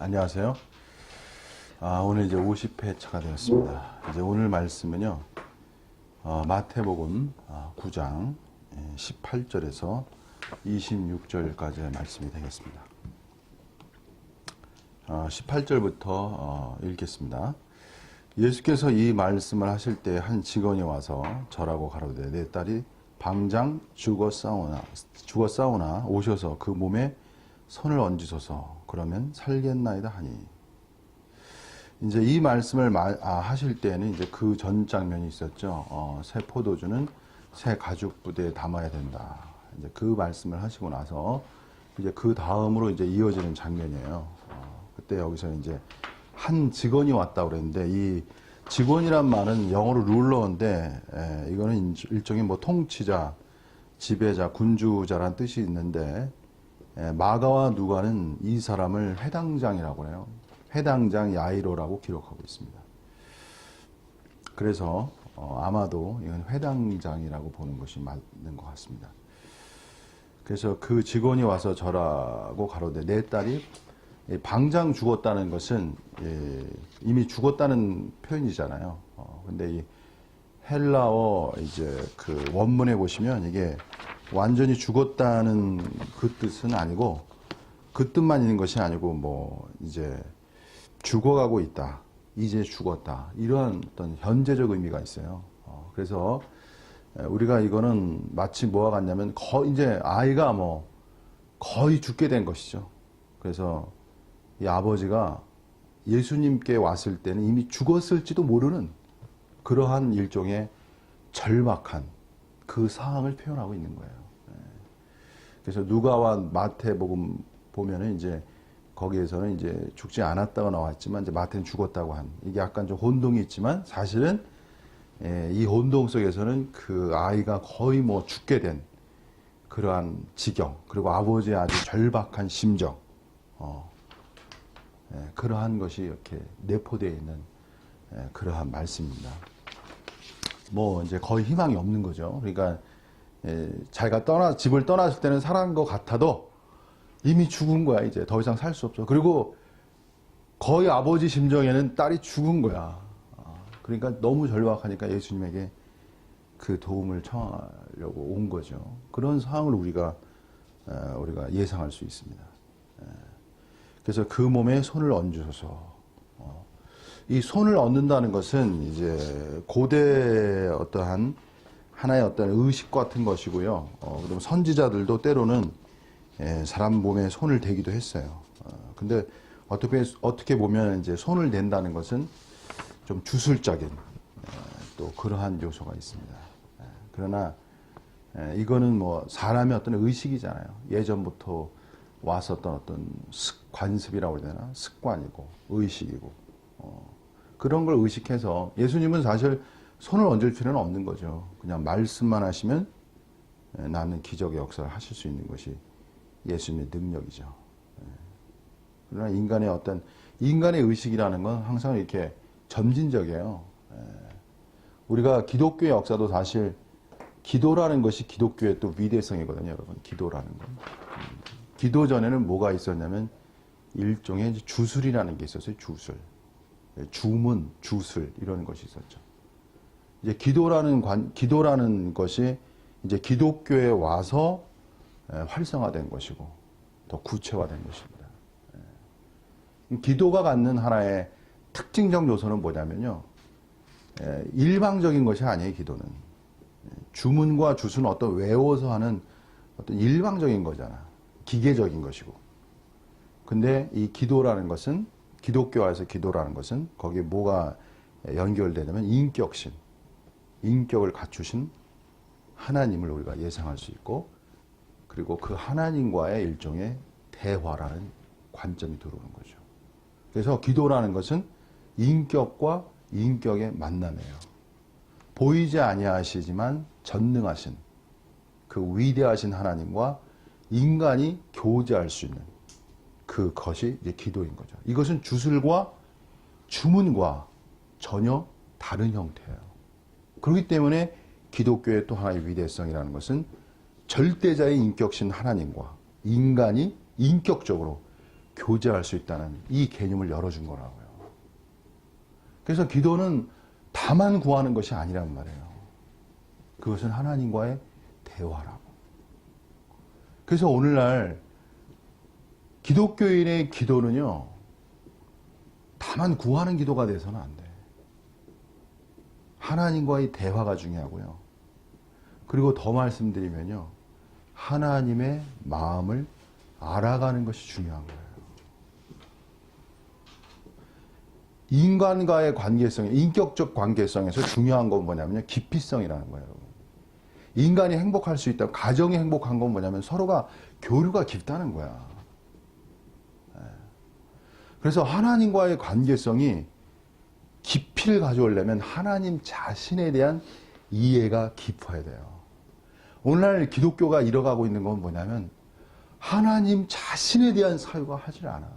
안녕하세요. 오늘 이제 50회차가 되었습니다. 이제 오늘 말씀은요, 마태복음 9장 18절에서 26절까지의 말씀이 되겠습니다. 18절부터 읽겠습니다. 예수께서 이 말씀을 하실 때 한 직원이 와서 절하고 가로되 내 딸이 방장 죽었사오나 오셔서 그 몸에 손을 얹으소서 그러면 살겠나이다 하니. 이제 이 말씀을 하실 때는 이제 그 전 장면이 있었죠. 새 포도주는 새 가죽 부대에 담아야 된다. 이제 그 말씀을 하시고 나서 이제 그 다음으로 이제 이어지는 장면이에요. 그때 여기서 이제 한 직원이 왔다고 그랬는데 이 직원이란 말은 영어로 룰러인데 이거는 일종의 뭐 통치자, 지배자, 군주자란 뜻이 있는데 마가와 누가는 이 사람을 회당장이라고 해요. 회당장 야이로라고 기록하고 있습니다. 그래서 아마도 이건 회당장이라고 보는 것이 맞는 것 같습니다. 그래서 그 직원이 와서 절하고 가로되 내 딸이 방장 죽었다는 것은 이미 죽었다는 표현이잖아요. 근데 이 헬라어 이제 그 원문에 보시면 이게 완전히 죽었다는 그 뜻은 아니고 그 뜻만 있는 것이 아니고 뭐 이제 죽어가고 있다, 이제 죽었다 이런 어떤 현재적 의미가 있어요. 그래서 우리가 이거는 마치 뭐와 같냐면 거의 이제 아이가 뭐 거의 죽게 된 것이죠. 그래서 이 아버지가 예수님께 왔을 때는 이미 죽었을지도 모르는 그러한 일종의 절박한 그 상황을 표현하고 있는 거예요. 그래서 누가와 마태복음 보면은 이제 거기에서는 이제 죽지 않았다고 나왔지만 이제 마태는 죽었다고 한 이게 약간 좀 혼동이 있지만 사실은 이 혼동 속에서는 그 아이가 거의 뭐 죽게 된 그러한 지경 그리고 아버지의 아주 절박한 심정 그러한 것이 이렇게 내포되어 있는 그러한 말씀입니다. 뭐 이제 거의 희망이 없는 거죠. 그러니까 자기가 집을 떠났을 때는 살아난 것 같아도 이미 죽은 거야. 이제 더 이상 살 수 없어. 그리고 거의 아버지 심정에는 딸이 죽은 거야. 그러니까 너무 절박하니까 예수님에게 그 도움을 청하려고 온 거죠. 그런 상황을 우리가 예상할 수 있습니다. 그래서 그 몸에 손을 얹으소서. 이 손을 얹는다는 것은 이제 고대 어떠한 하나의 어떤 의식 같은 것이고요. 그리고 선지자들도 때로는 사람 몸에 손을 대기도 했어요. 근데 어떻게 보면 이제 손을 댄다는 것은 좀 주술적인 또 그러한 요소가 있습니다. 그러나 이거는 뭐 사람의 어떤 의식이잖아요. 예전부터 왔었던 어떤 관습이라고 해야 되나? 습관이고 의식이고 그런 걸 의식해서 예수님은 사실 손을 얹을 필요는 없는 거죠. 그냥 말씀만 하시면 나는 기적의 역사를 하실 수 있는 것이 예수님의 능력이죠. 그러나 인간의 의식이라는 건 항상 이렇게 점진적이에요. 우리가 기독교의 역사도 사실 기도라는 것이 기독교의 또 위대성이거든요, 여러분. 기도라는 건. 기도 전에는 뭐가 있었냐면 일종의 주술이라는 게 있었어요. 주술. 주문, 주술 이런 것이 있었죠. 이제 기도라는 것이 이제 기독교에 와서 활성화된 것이고 더 구체화된 것입니다. 기도가 갖는 하나의 특징적 요소는 뭐냐면요. 일방적인 것이 아니에요, 기도는. 주문과 주수는 어떤 외워서 하는 어떤 일방적인 거잖아. 기계적인 것이고. 근데 이 기도라는 것은 기독교에서 기도라는 것은 거기에 뭐가 연결되냐면 인격신. 인격을 갖추신 하나님을 우리가 예상할 수 있고 그리고 그 하나님과의 일종의 대화라는 관점이 들어오는 거죠. 그래서 기도라는 것은 인격과 인격의 만남이에요. 보이지 아니하시지만 전능하신 그 위대하신 하나님과 인간이 교제할 수 있는 그것이 이제 기도인 거죠. 이것은 주술과 주문과 전혀 다른 형태예요. 그렇기 때문에 기독교의 또 하나의 위대성이라는 것은 절대자의 인격신 하나님과 인간이 인격적으로 교제할 수 있다는 이 개념을 열어준 거라고요. 그래서 기도는 다만 구하는 것이 아니란 말이에요. 그것은 하나님과의 대화라고. 그래서 오늘날 기독교인의 기도는요, 다만 구하는 기도가 돼서는 안 돼. 하나님과의 대화가 중요하고요. 그리고 더 말씀드리면요, 하나님의 마음을 알아가는 것이 중요한 거예요. 인간과의 관계성, 인격적 관계성에서 중요한 건 뭐냐면요, 깊이성이라는 거예요, 여러분. 인간이 행복할 수 있다, 가정이 행복한 건 뭐냐면 서로가 교류가 깊다는 거야. 그래서 하나님과의 관계성이 깊이를 가져오려면 하나님 자신에 대한 이해가 깊어야 돼요. 오늘날 기독교가 잃어가고 있는 건 뭐냐면 하나님 자신에 대한 사유가 하질 않아.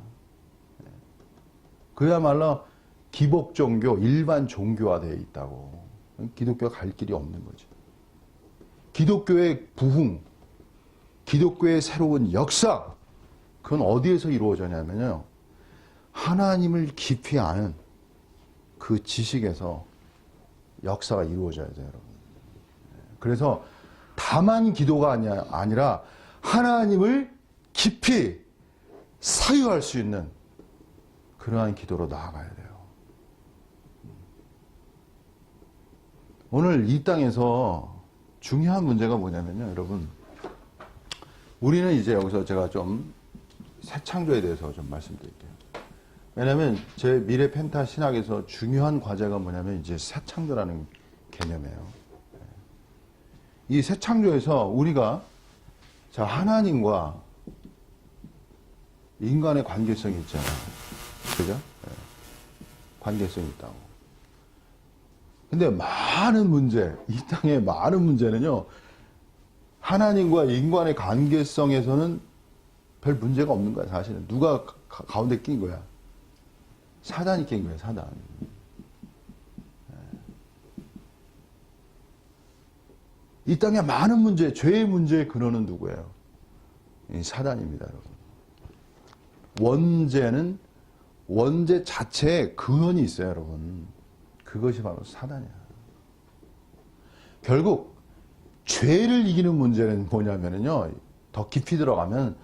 그야말로 기복 종교, 일반 종교화되어 있다고. 기독교가 갈 길이 없는 거죠. 기독교의 부흥, 기독교의 새로운 역사, 그건 어디에서 이루어졌냐면요, 하나님을 깊이 아는 그 지식에서 역사가 이루어져야 돼요, 여러분. 그래서 다만 기도가 아니라 하나님을 깊이 사유할 수 있는 그러한 기도로 나아가야 돼요. 오늘 이 땅에서 중요한 문제가 뭐냐면요, 여러분. 우리는 이제 여기서 제가 좀 새 창조에 대해서 좀 말씀드릴게요. 왜냐하면 제 미래 펜타 신학에서 중요한 과제가 뭐냐면 이제 새 창조라는 개념이에요. 이 새 창조에서 우리가 자, 하나님과 인간의 관계성이 있잖아요. 그죠? 관계성이 있다고. 근데 많은 문제, 이 땅의 많은 문제는요, 하나님과 인간의 관계성에서는 별 문제가 없는 거야, 사실은. 누가 가운데 낀 거야? 사단이 낀 거야, 사단. 이 땅의 많은 문제, 죄의 문제의 근원은 누구예요? 이 사단입니다, 여러분. 원죄는 원죄 자체에 근원이 있어요, 여러분. 그것이 바로 사단이야. 결국 죄를 이기는 문제는 뭐냐면요, 더 깊이 들어가면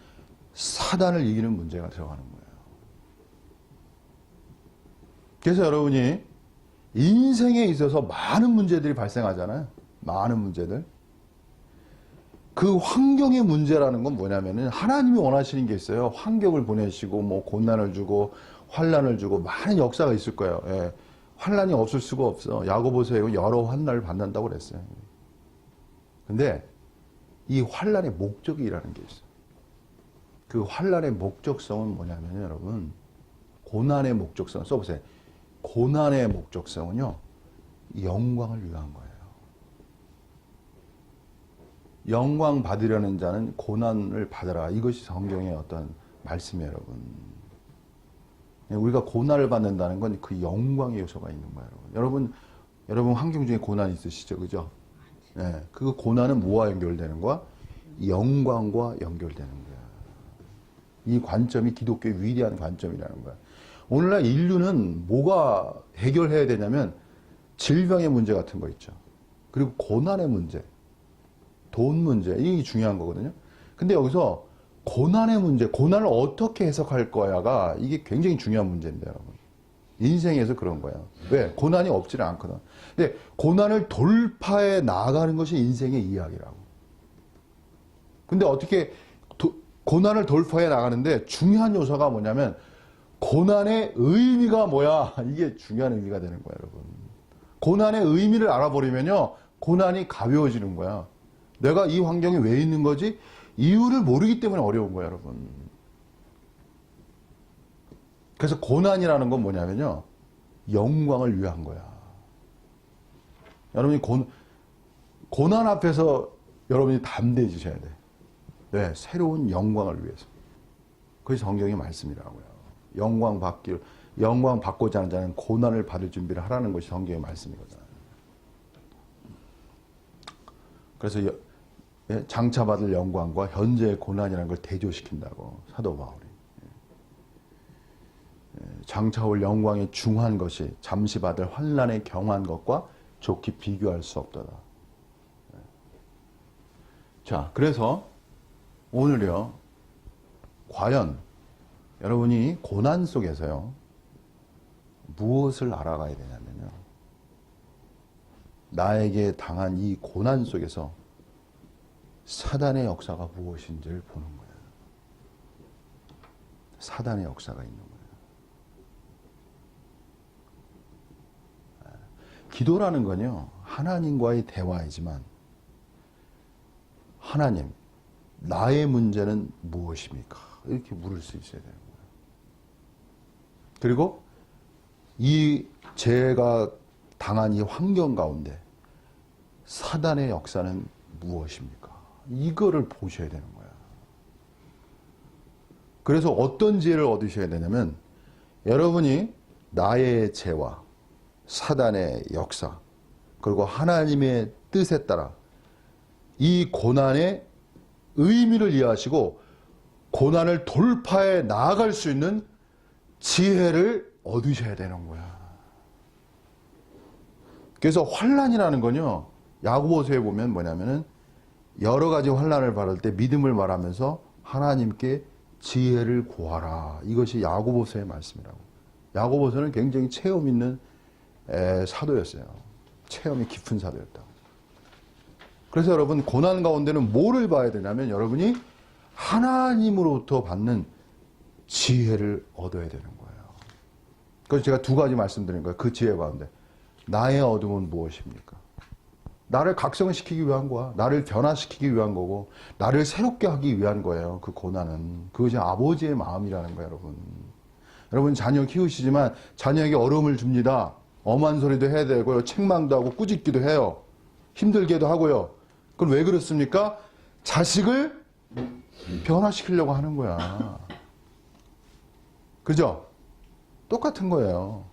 사단을 이기는 문제가 들어가는 거예요. 그래서 여러분이 인생에 있어서 많은 문제들이 발생하잖아요. 많은 문제들. 그 환경의 문제라는 건 뭐냐면은 하나님이 원하시는 게 있어요. 환경을 보내시고 뭐 고난을 주고 환난을 주고 많은 역사가 있을 거예요. 예. 환난이 없을 수가 없어. 야고보서에 여러 환난을 받는다고 그랬어요. 근데 이 환난의 목적이라는 게 있어요. 그 환난의 목적성은 뭐냐면 여러분, 고난의 목적성 써보세요. 고난의 목적성은요, 영광을 위한 거예요. 영광 받으려는 자는 고난을 받아라. 이것이 성경의 어떤 말씀이에요, 여러분. 우리가 고난을 받는다는 건 그 영광의 요소가 있는 거예요, 여러분 환경 중에 고난 있으시죠, 그죠? 네, 그 고난은 뭐와 연결되는 거야? 영광과 연결되는 거야. 이 관점이 기독교의 위대한 관점이라는 거야. 오늘날 인류는 뭐가 해결해야 되냐면 질병의 문제 같은 거 있죠. 그리고 고난의 문제, 돈 문제, 이게 중요한 거거든요. 근데 여기서 고난의 문제, 고난을 어떻게 해석할 거야가 이게 굉장히 중요한 문제인데, 여러분. 인생에서 그런 거야. 왜? 고난이 없지는 않거든. 근데 고난을 돌파해 나아가는 것이 인생의 이야기라고. 근데 어떻게 고난을 돌파해 나가는데 중요한 요소가 뭐냐면 고난의 의미가 뭐야? 이게 중요한 의미가 되는 거야, 여러분. 고난의 의미를 알아버리면요, 고난이 가벼워지는 거야. 내가 이 환경에 왜 있는 거지? 이유를 모르기 때문에 어려운 거야, 여러분. 그래서 고난이라는 건 뭐냐면요, 영광을 위한 거야. 여러분이 고난 앞에서 여러분이 담대해지셔야 돼. 네, 새로운 영광을 위해서. 그게 성경의 말씀이라고요. 영광 받고자 하는 자는 고난을 받을 준비를 하라는 것이 성경의 말씀이거든. 그래서 장차 받을 영광과 현재의 고난이라는 걸 대조시킨다고, 사도 바울이. 장차올 영광에 중한 것이 잠시 받을 환난에 경한 것과 좋게 비교할 수 없도다. 자, 그래서 오늘요, 과연 여러분이 고난 속에서요, 무엇을 알아가야 되냐면요, 나에게 당한 이 고난 속에서 사단의 역사가 무엇인지를 보는 거예요. 사단의 역사가 있는 거예요. 기도라는 건요, 하나님과의 대화이지만, 하나님, 나의 문제는 무엇입니까? 이렇게 물을 수 있어야 되는 거예요. 그리고 이 제가 당한 이 환경 가운데 사단의 역사는 무엇입니까? 이거를 보셔야 되는 거예요. 그래서 어떤 지혜를 얻으셔야 되냐면, 여러분이 나의 죄와 사단의 역사, 그리고 하나님의 뜻에 따라 이 고난의 의미를 이해하시고 고난을 돌파해 나아갈 수 있는 지혜를 얻으셔야 되는 거야. 그래서 환난이라는 건요, 야고보서에 보면 뭐냐면은 여러 가지 환난을 받을 때 믿음을 말하면서 하나님께 지혜를 구하라. 이것이 야고보서의 말씀이라고. 야고보서는 굉장히 체험 있는 사도였어요. 체험이 깊은 사도였다. 그래서 여러분, 고난 가운데는 뭐를 봐야 되냐면 여러분이 하나님으로부터 받는 지혜를 얻어야 되는 거예요. 그래서 제가 두 가지 말씀드린 거예요. 그 지혜 가운데. 나의 어둠은 무엇입니까? 나를 각성시키기 위한 거야. 나를 변화시키기 위한 거고, 나를 새롭게 하기 위한 거예요. 그 고난은. 그것이 아버지의 마음이라는 거예요, 여러분. 여러분, 자녀 키우시지만 자녀에게 어려움을 줍니다. 엄한 소리도 해야 되고요. 책망도 하고 꾸짖기도 해요. 힘들게도 하고요. 그럼 왜 그렇습니까? 자식을 변화시키려고 하는 거야. 그죠? 똑같은 거예요.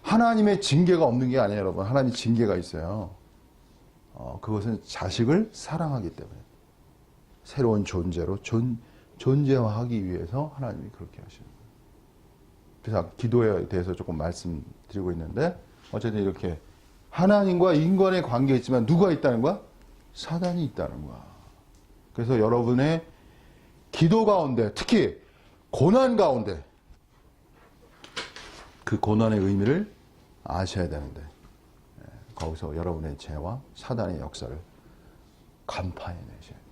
하나님의 징계가 없는 게 아니에요, 여러분. 하나님의 징계가 있어요. 그것은 자식을 사랑하기 때문에. 새로운 존재로 존재화하기 위해서 하나님이 그렇게 하시는 거예요. 그래서 기도에 대해서 조금 말씀드리고 있는데, 어쨌든 이렇게 하나님과 인간의 관계에 있지만 누가 있다는 거야? 사단이 있다는 거야. 그래서 여러분의 기도 가운데, 특히 고난 가운데 그 고난의 의미를 아셔야 되는데, 거기서 여러분의 죄와 사단의 역사를 간파해내셔야 돼요.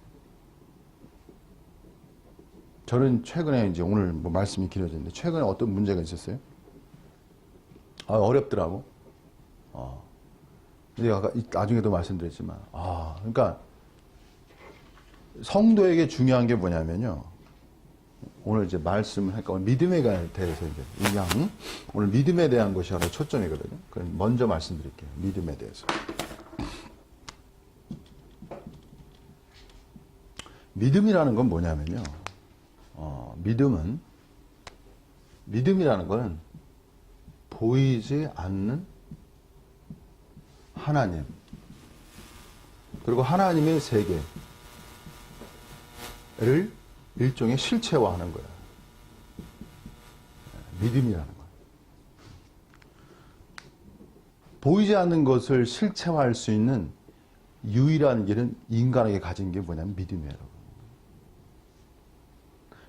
저는 최근에 이제 오늘 뭐 말씀이 길어졌는데, 최근에 어떤 문제가 있었어요? 어렵더라고. 근데 아까 나중에도 말씀드렸지만, 그러니까 성도에게 중요한 게 뭐냐면요. 오늘 이제 말씀을 할까, 믿음에 대해서 이제 오늘 믿음에 대한 것이 하나 초점이거든요. 그럼 먼저 말씀드릴게요. 믿음에 대해서. 믿음이라는 건 뭐냐면요. 믿음이라는 건 보이지 않는 하나님, 그리고 하나님의 세계를 일종의 실체화하는 거야. 믿음이라는 거야. 보이지 않는 것을 실체화할 수 있는 유일한 길은 인간에게 가진 게 뭐냐면 믿음이에요.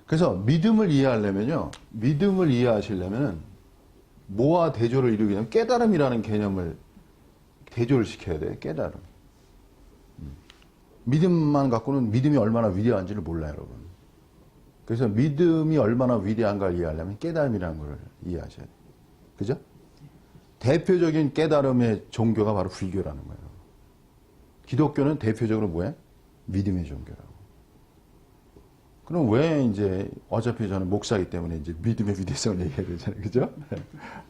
그래서 믿음을 이해하려면요, 믿음을 이해하시려면은 뭐와 대조를 이루냐면 깨달음이라는 개념을 대조를 시켜야 돼요. 깨달음. 믿음만 갖고는 믿음이 얼마나 위대한지를 몰라요, 여러분. 그래서 믿음이 얼마나 위대한가를 이해하려면 깨달음이라는 걸 이해하셔야 돼요. 그죠? 대표적인 깨달음의 종교가 바로 불교라는 거예요. 기독교는 대표적으로 뭐예요? 믿음의 종교라고. 그럼 왜 이제 어차피 저는 목사이기 때문에 이제 믿음의 위대성을 얘기해야 되잖아요. 그죠?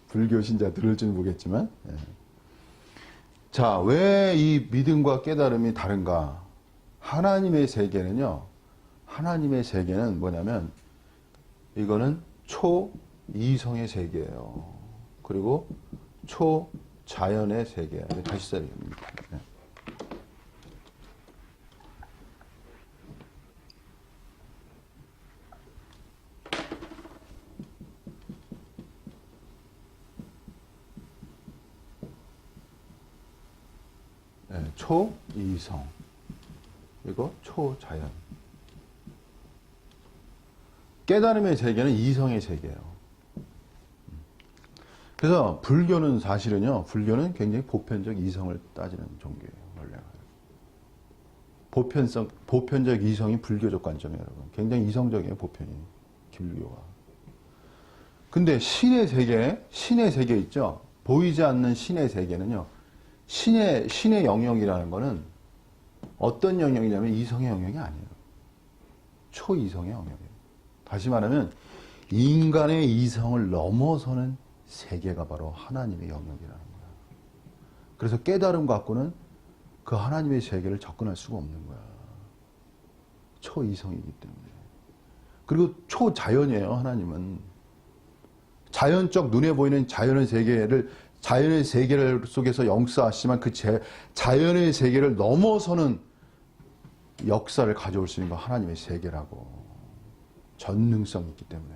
불교 신자 들을지는 모르겠지만. 자, 왜 이 믿음과 깨달음이 다른가? 하나님의 세계는요, 하나님의 세계는 뭐냐면, 이거는 초이성의 세계예요. 그리고 초자연의 세계예요. 다시 써야 됩니다. 초이성, 이거 초자연. 깨달음의 세계는 이성의 세계예요. 그래서 불교는 사실은요, 불교는 굉장히 보편적 이성을 따지는 종교예요, 원래가. 보편적 이성이 불교적 관점이에요, 여러분. 굉장히 이성적이에요, 보편이. 불교가. 근데 신의 세계 있죠? 보이지 않는 신의 세계는요, 신의 영역이라는 거는 어떤 영역이냐면 이성의 영역이 아니에요. 초이성의 영역이에요. 다시 말하면 인간의 이성을 넘어서는 세계가 바로 하나님의 영역이라는 거야. 그래서 깨달음 갖고는 그 하나님의 세계를 접근할 수가 없는 거야. 초이성이기 때문에. 그리고 초자연이에요, 하나님은. 자연적 눈에 보이는 자연의 세계를 속에서 역사하시지만 그 자연의 세계를 넘어서는 역사를 가져올 수 있는 거 하나님의 세계라고. 전능성이 있기 때문에.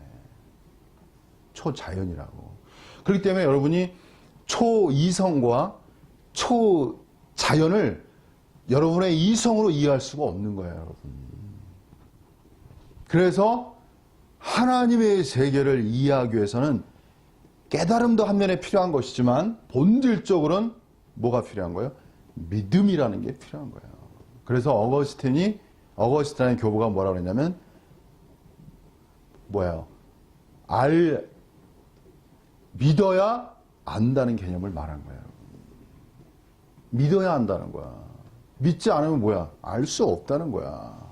초자연이라고. 그렇기 때문에 여러분이 초이성과 초자연을 여러분의 이성으로 이해할 수가 없는 거예요, 여러분. 그래서 하나님의 세계를 이해하기 위해서는 깨달음도 한면에 필요한 것이지만 본질적으로는 뭐가 필요한 거예요? 믿음이라는 게 필요한 거예요. 그래서 어거스틴의 교보가 뭐라고 그랬냐면 믿어야 안다는 개념을 말한 거예요. 믿어야 안다는 거야. 믿지 않으면 뭐야? 알 수 없다는 거야.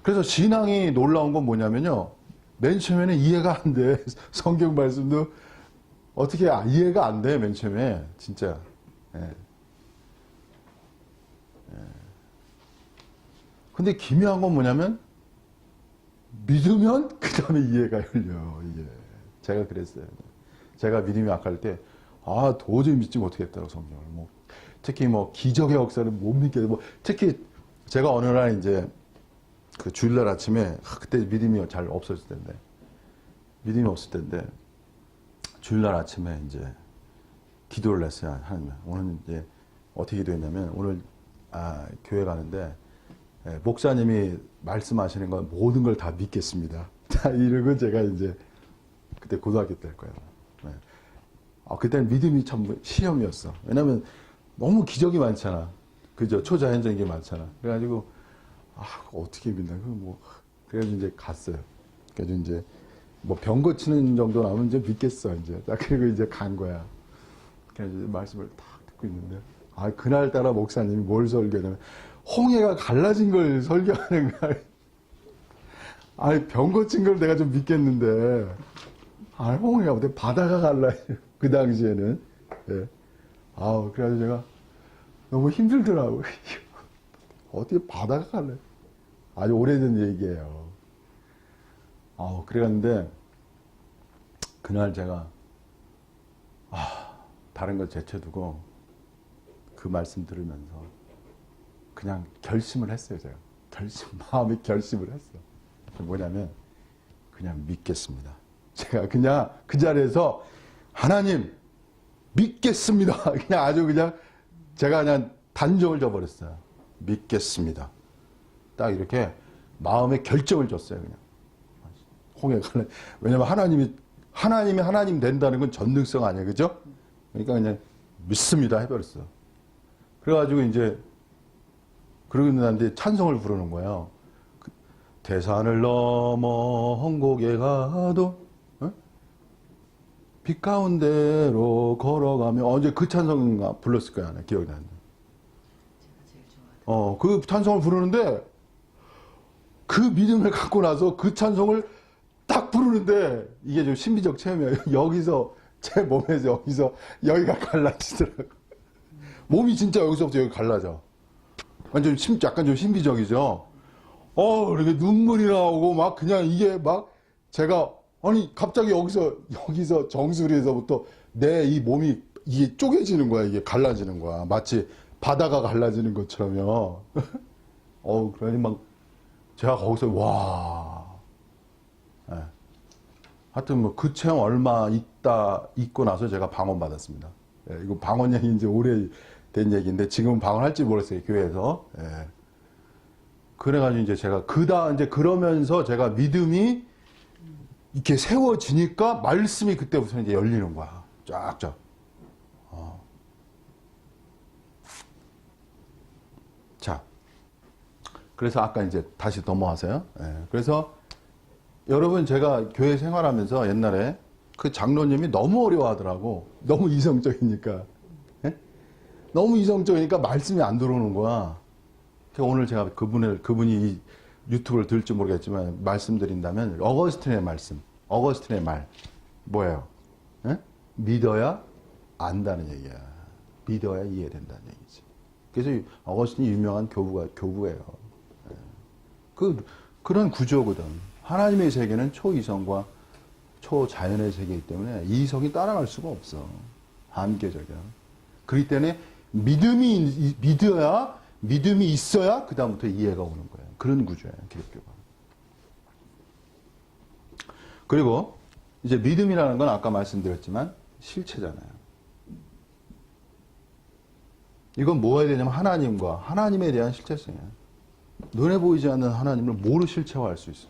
그래서 신앙이 놀라운 건 뭐냐면요. 맨 처음에는 이해가 안 돼. 성경 말씀도 어떻게 이해가 안 돼, 맨 처음에. 진짜. 근데 기묘한 건 뭐냐면 믿으면 그 다음에 이해가 열려요. 이게. 제가 그랬어요. 제가 믿음이 약할 때 도저히 믿지 못하겠다고 성경을. 특히 기적의 역사를 못 믿겠고 특히 제가 어느 날 이제 그 주일날 아침에 그때 믿음이 잘 없었을 텐데 주일날 아침에 이제 기도를 했어요. 하나님, 오늘 이제 어떻게 기도했냐면 오늘 교회 가는데 목사님이 말씀하시는 건 모든 걸 다 믿겠습니다. 이러고 제가 이제 그때 고등학교 때일 거예요. 그때는 믿음이 참 시험이었어. 왜냐면 너무 기적이 많잖아. 그죠? 초자연적인 게 많잖아. 그래가지고 어떻게 믿나? 그래가지고 이제 갔어요. 그래서 이제 병 고치는 정도 나오면 이제 믿겠어 이제. 그리고 이제 간 거야. 그래서 이제 말씀을 딱 듣고 있는데 그날따라 목사님이 뭘 설교하냐면 홍해가 갈라진 걸 설교하는 거야. 병 고친 걸 내가 좀 믿겠는데 홍해가 어때? 바다가 갈라져. 그 당시에는. 예. 그래가지고 제가 너무 힘들더라고요. 어떻게 바다가 갈라져? 아주 오래된 얘기예요. 그랬는데 그날 제가 다른 거 제쳐두고 그 말씀 들으면서 그냥 결심을 했어요. 제가 마음의 결심을 했어. 뭐냐면 그냥 믿겠습니다. 제가 그냥 그 자리에서 하나님 믿겠습니다. 그냥 제가 그냥 단정을 져버렸어요. 믿겠습니다. 딱 이렇게 마음의 결정을 줬어요. 그냥 홍해가. 왜냐면 하나님이 하나님 된다는 건 전능성 아니에요, 그죠? 그러니까 그냥 믿습니다 해버렸어. 그래가지고 이제 그러고 있는데 찬송을 부르는 거예요. 대산을 넘어 헝곡에 가도 빛 가운데로 걸어가며 이제 그 찬송인가 불렀을 거야. 기억이 나는데. 그 찬송을 부르는데 그 믿음을 갖고 나서 그 찬송을 딱 부르는데 이게 좀 신비적 체험이에요. 여기서 제 몸에서 여기가 갈라지더라고. 몸이 진짜 여기서부터 여기 갈라져. 완전 약간 좀 신비적이죠. 이렇게 눈물이 나오고 막 그냥 이게 막 제가 갑자기 여기서 정수리에서부터 내 이 몸이 이게 쪼개지는 거야. 이게 갈라지는 거야. 마치 바다가 갈라지는 것처럼요. 그러니 막 제가 거기서 네. 하여튼 그 체험 얼마 있고 나서 제가 방언 받았습니다. 이거 방언 얘기 이제 오래 된 얘기인데 지금은 방언할지 모르겠어요, 교회에서. 예. 그래가지고 이제 제가 이제 그러면서 제가 믿음이 이렇게 세워지니까 말씀이 그때부터 이제 열리는 거야. 쫙쫙. 자. 그래서 아까 이제 다시 넘어와서요. 예. 그래서 여러분 제가 교회 생활하면서 옛날에 그 장로님이 너무 어려워하더라고. 너무 이성적이니까. 예? 너무 이성적이니까 말씀이 안 들어오는 거야. 그러니까 오늘 제가 그분이 이 유튜브를 들을지 모르겠지만 말씀드린다면 어거스틴의 말씀, 어거스틴의 말 뭐예요? 예? 믿어야 안다는 얘기야. 믿어야 이해된다는 얘기지. 그래서 어거스틴이 유명한 교부예요. 예. 그런 구조거든. 하나님의 세계는 초이성과 초자연의 세계이기 때문에 이성이 따라갈 수가 없어. 한계적이야. 그렇기 때문에 믿음이 있어야 그 다음부터 이해가 오는 거예요. 그런 구조예요, 기독교가. 그리고 이제 믿음이라는 건 아까 말씀드렸지만 실체잖아요. 이건 뭐가 되냐면 하나님에 대한 실체성이에요. 눈에 보이지 않는 하나님을 뭐로 실체화할 수 있어?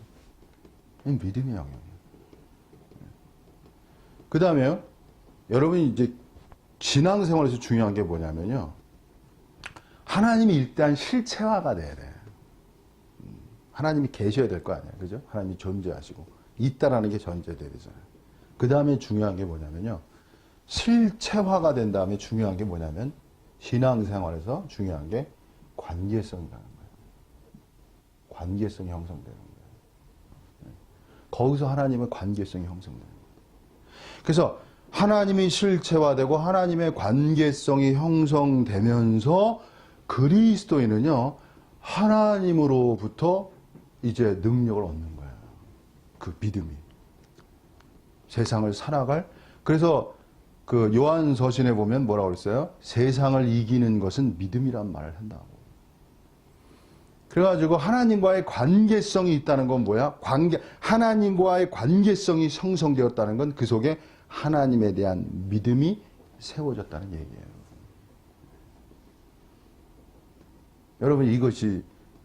믿음의 영역이에요. 그 다음에요, 여러분이 이제 신앙생활에서 중요한 게 뭐냐면요, 하나님이 일단 실체화가 돼야 돼. 하나님이 계셔야 될 거 아니야, 그죠? 하나님이 존재하시고 있다라는 게 전제돼야 되잖아요. 그 다음에 중요한 게 뭐냐면요, 실체화가 된 다음에 중요한 게 뭐냐면 신앙생활에서 중요한 게 관계성이라는 거예요. 관계성이 형성되는 거예요. 거기서 하나님의 관계성이 형성되는 거예요. 그래서 하나님이 실체화되고 하나님의 관계성이 형성되면서 그리스도인은요, 하나님으로부터 이제 능력을 얻는 거예요. 그 믿음이. 세상을 살아갈. 그래서 그 요한서신에 보면 뭐라고 그랬어요? 세상을 이기는 것은 믿음이란 말을 한다고. 그래가지고 하나님과의 관계성이 있다는 건 뭐야? 하나님과의 관계성이 형성되었다는 건 그 속에 하나님에 대한 믿음이 세워졌다는 얘기예요. 여러분, 이것이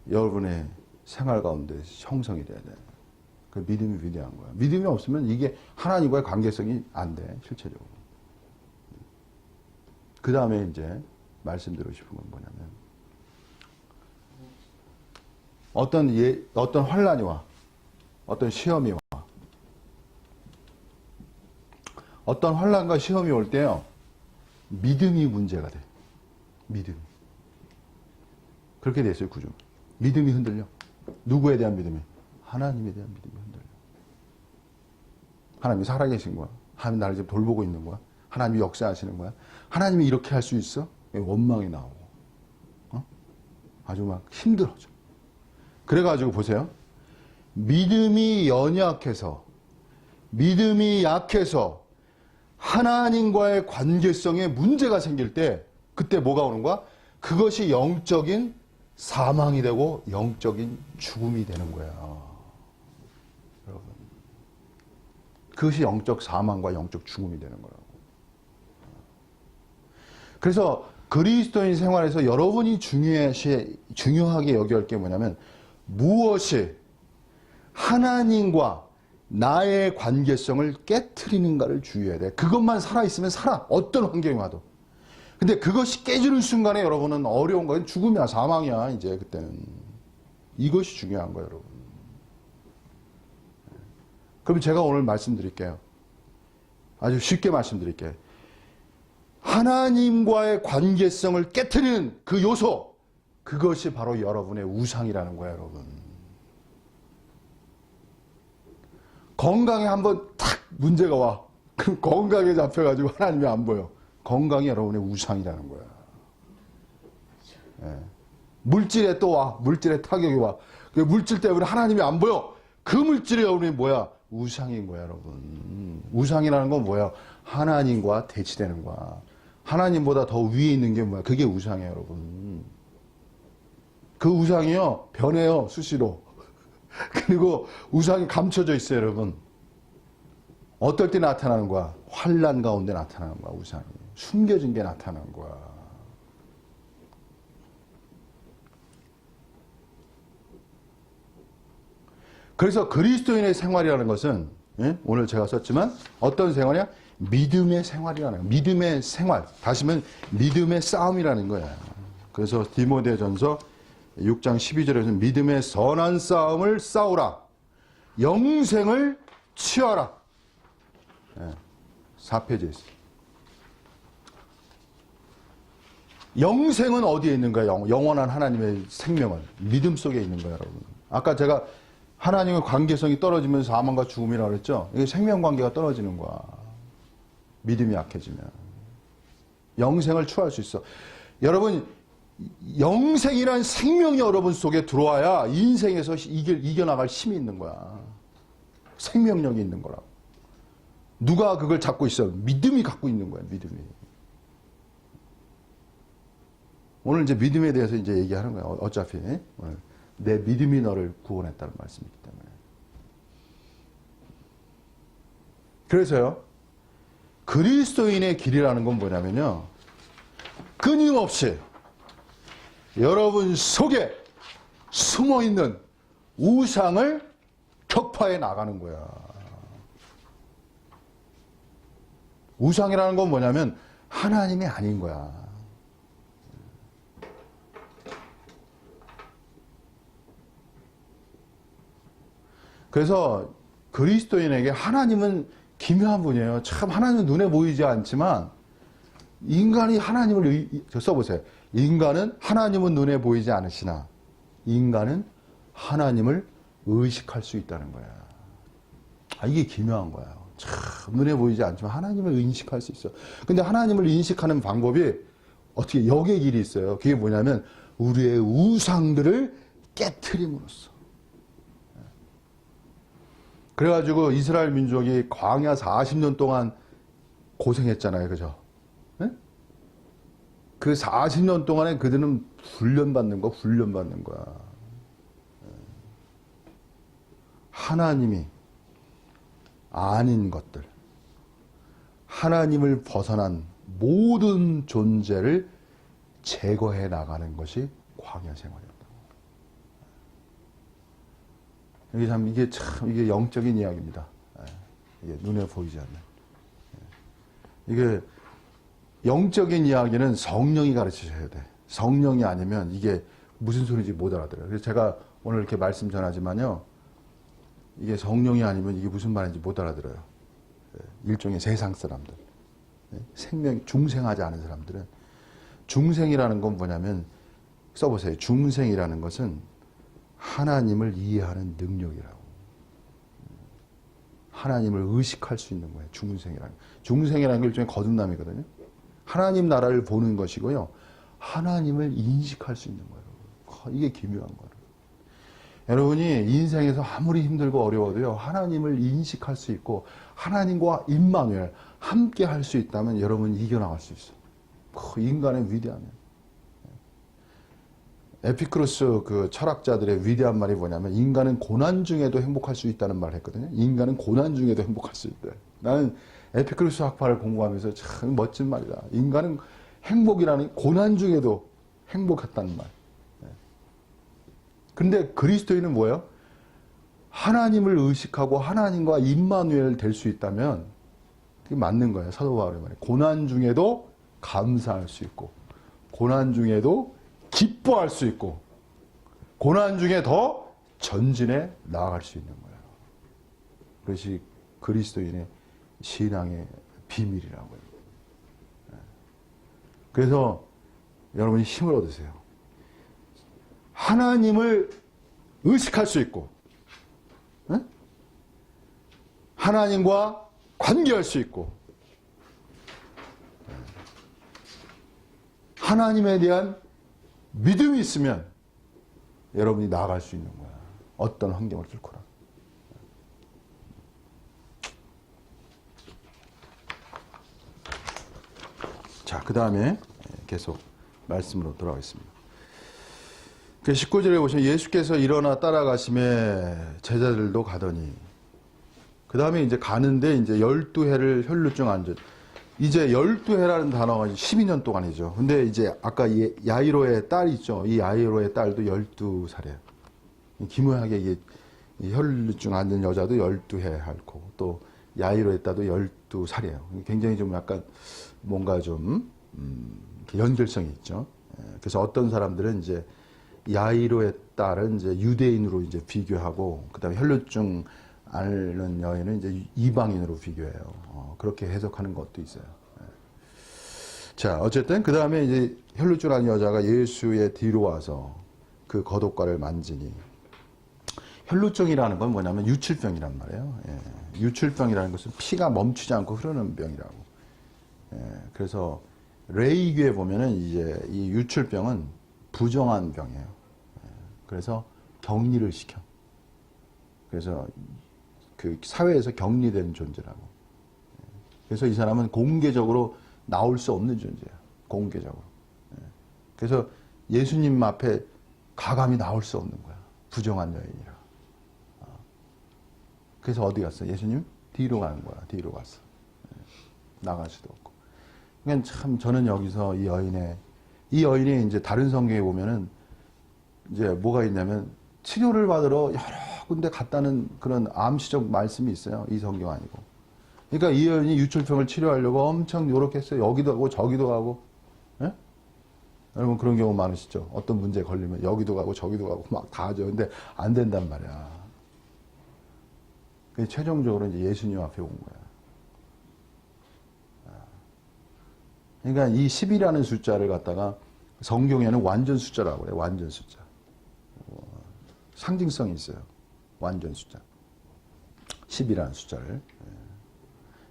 여러분의 생활 가운데 형성이 돼야 돼요. 그 믿음이 위대한 거야. 믿음이 없으면 이게 하나님과의 관계성이 안 돼, 실체적으로. 그 다음에 이제 말씀드리고 싶은 건 뭐냐면, 어떤 환란이 와, 어떤 시험이 와, 어떤 환란과 시험이 올 때요, 믿음이 문제가 돼. 믿음이. 그렇게 돼 있어요, 구조. 믿음이 흔들려. 누구에 대한 믿음이? 하나님에 대한 믿음이 흔들려. 하나님이 살아계신 거야. 하나님이 나를 지금 돌보고 있는 거야. 하나님이 역사하시는 거야. 하나님이 이렇게 할 수 있어? 원망이 나오고. 아주 막 힘들어져. 그래가지고 보세요. 믿음이 연약해서, 믿음이 약해서 하나님과의 관계성에 문제가 생길 때 그때 뭐가 오는 거야? 그것이 영적인 사망이 되고 영적인 죽음이 되는 거야. 여러분. 그것이 영적 사망과 영적 죽음이 되는 거라고. 그래서 그리스도인 생활에서 여러분이 중요하게 여겨야 할 게 뭐냐면 무엇이 하나님과 나의 관계성을 깨트리는가를 주의해야 돼. 그것만 살아있으면 살아. 어떤 환경이 와도. 근데 그것이 깨지는 순간에 여러분은 어려운 건 죽음이야, 사망이야, 이제 그때는. 이것이 중요한 거예요, 여러분. 그럼 제가 오늘 말씀드릴게요. 아주 쉽게 말씀드릴게요. 하나님과의 관계성을 깨트리는 그 요소, 그것이 바로 여러분의 우상이라는 거예요, 여러분. 건강에 한번 탁 문제가 와. 그럼 건강에 잡혀가지고 하나님이 안 보여. 건강이 여러분의 우상이라는 거야. 예. 물질에 또 와. 물질에 타격이 와. 그 물질 때문에 하나님이 안 보여. 그 물질이 여러분이 뭐야? 우상인 거야, 여러분. 우상이라는 건 뭐야? 하나님과 대치되는 거야. 하나님보다 더 위에 있는 게 뭐야? 그게 우상이에요, 여러분. 그 우상이요, 변해요, 수시로. 그리고 우상이 감춰져 있어요, 여러분. 어떨 때 나타나는 거야? 환란 가운데 나타나는 거야, 우상이. 숨겨진 게 나타나는 거야. 그래서 그리스도인의 생활이라는 것은 오늘 제가 썼지만 어떤 생활이야? 믿음의 생활이라는 거야. 믿음의 생활. 다시면 믿음의 싸움이라는 거야. 그래서 디모데전서 6장 12절에서 믿음의 선한 싸움을 싸우라. 영생을 취하라. 4페이지에 있어요. 영생은 어디에 있는 거야? 영원한 하나님의 생명은 믿음 속에 있는 거야, 여러분. 아까 제가 하나님의 관계성이 떨어지면서 사망과 죽음이라고 그랬죠? 이게 생명 관계가 떨어지는 거야. 믿음이 약해지면. 영생을 취할 수 있어. 여러분, 영생이란 생명이 여러분 속에 들어와야 인생에서 이겨나갈 힘이 있는 거야. 생명력이 있는 거라고. 누가 그걸 잡고 있어? 믿음이 갖고 있는 거야, 믿음이. 오늘 이제 믿음에 대해서 이제 얘기하는 거야. 어차피 오늘 내 믿음이 너를 구원했다는 말씀이기 때문에. 그래서요, 그리스도인의 길이라는 건 뭐냐면요, 끊임없이 여러분 속에 숨어 있는 우상을 격파해 나가는 거야. 우상이라는 건 뭐냐면 하나님이 아닌 거야. 그래서 그리스도인에게 하나님은 기묘한 분이에요. 참 하나님은 눈에 보이지 않지만 인간이 하나님을 써보세요. 인간은 하나님은 눈에 보이지 않으시나 인간은 하나님을 의식할 수 있다는 거야. 이게 기묘한 거야. 참 눈에 보이지 않지만 하나님을 인식할 수 있어. 근데 하나님을 인식하는 방법이 어떻게 역의 길이 있어요. 그게 뭐냐면 우리의 우상들을 깨트림으로써. 그래가지고 이스라엘 민족이 광야 40년 동안 고생했잖아요. 그죠? 네? 그 40년 동안에 그들은 훈련받는 거야. 하나님이 아닌 것들, 하나님을 벗어난 모든 존재를 제거해 나가는 것이 광야 생활이었다. 이게 영적인 이야기입니다. 이게 눈에 보이지 않는. 이게 영적인 이야기는 성령이 가르치셔야 돼. 성령이 아니면 이게 무슨 소리인지 못 알아들어요. 그래서 제가 오늘 이렇게 말씀 전하지만요, 이게 성령이 아니면 이게 무슨 말인지 못 알아들어요. 일종의 세상 사람들, 중생하지 않은 사람들은. 중생이라는 건 뭐냐면, 써보세요. 중생이라는 것은 하나님을 이해하는 능력이라고. 하나님을 의식할 수 있는 거예요. 중생이라는. 중생이라는 게 일종의 거듭남이거든요. 하나님 나라를 보는 것이고요. 하나님을 인식할 수 있는 거예요. 이게 기묘한 거예요. 여러분이 인생에서 아무리 힘들고 어려워도요, 하나님을 인식할 수 있고 하나님과 임마누엘 함께 할 수 있다면 여러분 이겨나갈 수 있어요. 인간의 위대함이에요. 에피크루스 그 철학자들의 위대한 말이 뭐냐면 인간은 고난 중에도 행복할 수 있다는 말을 했거든요. 인간은 고난 중에도 행복할 수 있다. 나는 에피크루스 학파를 공부하면서 참 멋진 말이다. 인간은 행복이라는 고난 중에도 행복했다는 말. 근데 그리스도인은 뭐예요? 하나님을 의식하고 하나님과 임마누엘 될 수 있다면 그게 맞는 거예요. 사도 바울의 말이. 고난 중에도 감사할 수 있고 고난 중에도 기뻐할 수 있고 고난 중에 더 전진해 나아갈 수 있는 거예요. 그것이 그리스도인의 신앙의 비밀이라고 해요. 그래서 여러분이 힘을 얻으세요. 하나님을 의식할 수 있고 하나님과 관계할 수 있고 하나님에 대한 믿음이 있으면 여러분이 나아갈 수 있는 거야. 어떤 환경을 뚫거나. 자, 그 다음에 계속 말씀으로 돌아가겠습니다. 19절에 보시면 예수께서 일어나 따라가심에 제자들도 가더니 그 다음에 이제 가는데 이제 12해를 혈루증 앉은 이제 12해라는 단어가 12년 동안이죠. 근데 이제 아까 이 야이로의 딸 있죠. 이 야이로의 딸도 12살이에요. 기묘하게 이게 이 혈루증 앓는 여자도 12해 앓고 또 야이로 했다도 12살이에요. 굉장히 좀 약간 뭔가 좀 연결성이 있죠. 그래서 어떤 사람들은 이제 야이로에 따른 이제 유대인으로 이제 비교하고 그다음에 혈루증 앓는 여인은 이제 이방인으로 비교해요. 그렇게 해석하는 것도 있어요. 자, 어쨌든 그 다음에 이제 혈루증 앓는 여자가 예수의 뒤로 와서 그 겉옷가를 만지니 혈루증이라는 건 뭐냐면 유출병이란 말이에요. 유출병이라는 것은 피가 멈추지 않고 흐르는 병이라고. 그래서 레이기에 보면은 이제 이 유출병은 부정한 병이에요. 그래서 격리를 시켜. 그래서 그 사회에서 격리된 존재라고. 그래서 이 사람은 공개적으로 나올 수 없는 존재야. 공개적으로. 그래서 예수님 앞에 가감히 나올 수 없는 거야. 부정한 여인이라. 그래서 어디 갔어? 예수님 뒤로 가는 거야. 뒤로 갔어. 나갈 수도 없고. 그러니까 참 저는 여기서 이 여인이 이제 다른 성경에 보면은 이제 뭐가 있냐면 치료를 받으러 여러 군데 갔다는 그런 암시적 말씀이 있어요. 이 성경 아니고. 그러니까 이 여인이 유출병을 치료하려고 엄청 노력했어요. 여기도 가고 저기도 가고. 예? 여러분 그런 경우 많으시죠? 어떤 문제에 걸리면 여기도 가고 저기도 가고 막 다 하죠. 근데 안 된단 말이야. 그래서 최종적으로 이제 예수님 앞에 온 거야. 그러니까 이 10이라는 숫자를 갖다가 성경에는 완전 숫자라고 그래요. 완전 숫자. 상징성이 있어요. 완전 숫자. 10이라는 숫자를.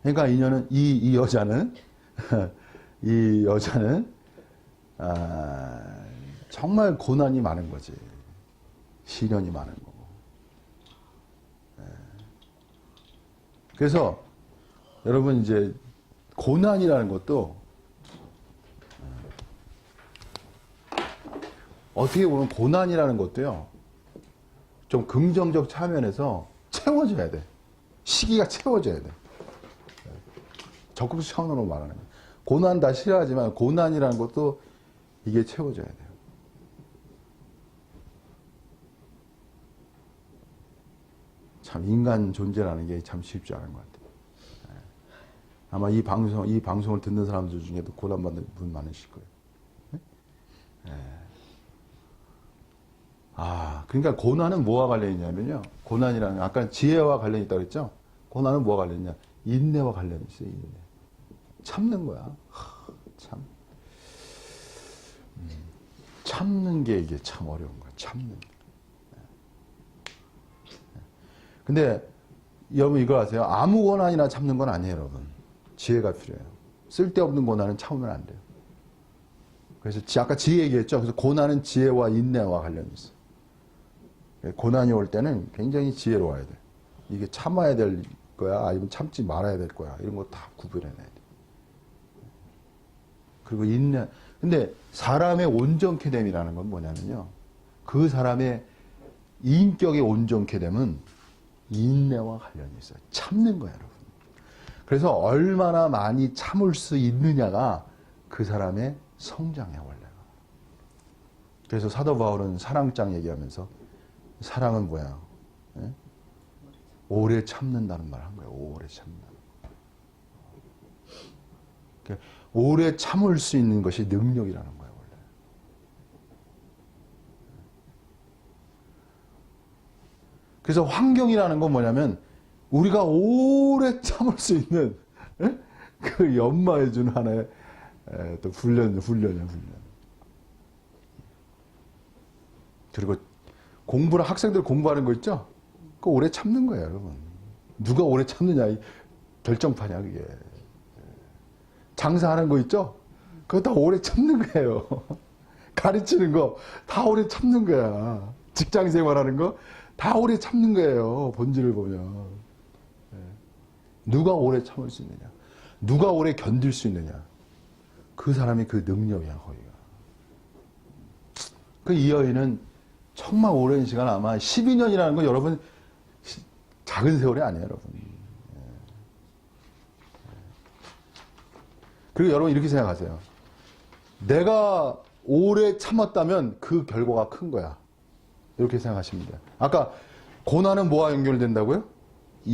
그러니까 이 여자는 이 여자는 정말 고난이 많은 거지. 시련이 많은 거고. 그래서 여러분 이제 고난이라는 것도 어떻게 보면 고난이라는 것도요. 좀 긍정적 차원에서 채워져야 돼. 시기가 채워져야 돼. 적극 차원으로 말하는 거예요. 고난 다 싫어하지만 고난이라는 것도 이게 채워져야 돼요. 참 인간 존재라는 게 참 쉽지 않은 것 같아요. 아마 이 방송을 듣는 사람들 중에도 고난받는 분 많으실 거예요. 그러니까 고난은 뭐와 관련이 있냐면요. 고난이라는, 아까 지혜와 관련이 있다고 했죠? 고난은 뭐와 관련이 있냐? 인내와 관련이 있어요, 인내. 참는 거야. 참. 참는 게 이게 참 어려운 거야, 참는 게. 근데 여러분 이거 아세요? 아무 고난이나 참는 건 아니에요, 여러분. 지혜가 필요해요. 쓸데없는 고난은 참으면 안 돼요. 그래서 아까 지혜 얘기했죠? 그래서 고난은 지혜와 인내와 관련이 있어요. 고난이 올 때는 굉장히 지혜로워야 돼. 이게 참아야 될 거야, 아니면 참지 말아야 될 거야. 이런 거 다 구별해내야 돼. 그리고 인내. 근데 사람의 온전케 됨이라는 건 뭐냐면요. 그 사람의 인격의 온전케 됨은 인내와 관련이 있어요. 참는 거예요, 여러분. 그래서 얼마나 많이 참을 수 있느냐가 그 사람의 성장의 원래가. 그래서 사도 바울은 사랑장 얘기하면서 사랑은 뭐야? 예? 오래 참는다는 말 한 거예요. 오래 참는다. 그러니까 오래 참을 수 있는 것이 능력이라는 거예요, 원래. 그래서 환경이라는 건 뭐냐면 우리가 오래 참을 수 있는 그 연마해 준 하나의 또 훈련이야, 훈련. 그리고 학생들 공부하는 거 있죠? 그거 오래 참는 거예요, 여러분. 누가 오래 참느냐, 결정판이야, 그게. 장사하는 거 있죠? 그거 다 오래 참는 거예요. 가르치는 거 다 오래 참는 거야. 직장 생활하는 거 다 오래 참는 거예요, 본질을 보면. 누가 오래 참을 수 있느냐? 누가 오래 견딜 수 있느냐? 그 사람이 그 능력이야, 거기가. 이 여인은 정말 오랜 시간, 아마 12년이라는 건 여러분 작은 세월이 아니에요, 여러분. 그리고 여러분 이렇게 생각하세요. 내가 오래 참았다면 그 결과가 큰 거야. 이렇게 생각하시면 돼요. 아까 고난은 뭐와 연결된다고요?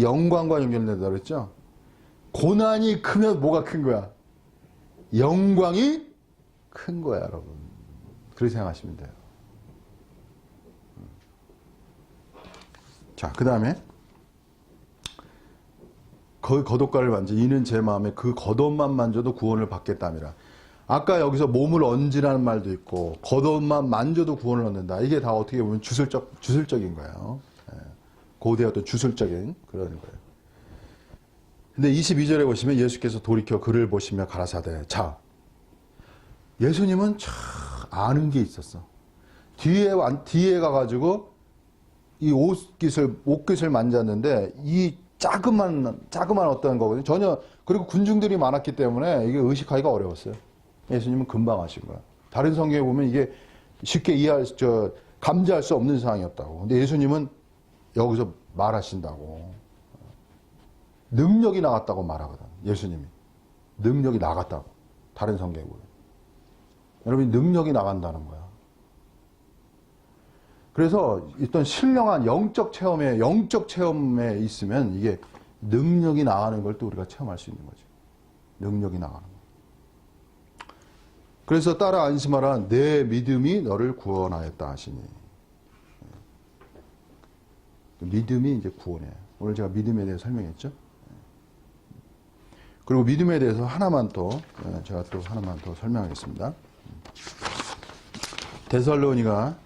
영광과 연결된다고 그랬죠? 고난이 크면 뭐가 큰 거야? 영광이 큰 거야, 여러분. 그렇게 생각하시면 돼요. 자, 그 다음에 그 겉옷가를 만져 이는 제 마음에 그 겉옷만 만져도 구원을 받겠답니다. 아까 여기서 몸을 얹으라는 말도 있고 겉옷만 만져도 구원을 얻는다. 이게 다 어떻게 보면 주술적인 거예요. 고대 어떤 주술적인 그런 거예요. 근데 22절에 보시면 예수께서 돌이켜 그를 보시며 가라사대. 자, 예수님은 참 아는 게 있었어. 뒤에 가가지고 이 옷깃을 만졌는데 이 자그만 어떤 거거든요. 전혀, 그리고 군중들이 많았기 때문에 이게 의식하기가 어려웠어요. 예수님은 금방 하신 거야. 다른 성경에 보면 이게 쉽게 감지할 수 없는 상황이었다고. 근데 예수님은 여기서 말하신다고. 능력이 나갔다고 말하거든. 예수님이. 능력이 나갔다고. 다른 성경에 보면. 여러분, 능력이 나간다는 거야. 그래서 어떤 신령한 영적 체험에 있으면 이게 능력이 나가는 걸 또 우리가 체험할 수 있는 거죠. 능력이 나가는 거. 그래서 따라 안심하라. 내 믿음이 너를 구원하였다 하시니. 믿음이 이제 구원이에요. 오늘 제가 믿음에 대해서 설명했죠. 그리고 믿음에 대해서 제가 또 하나만 더 설명하겠습니다. 데살로니가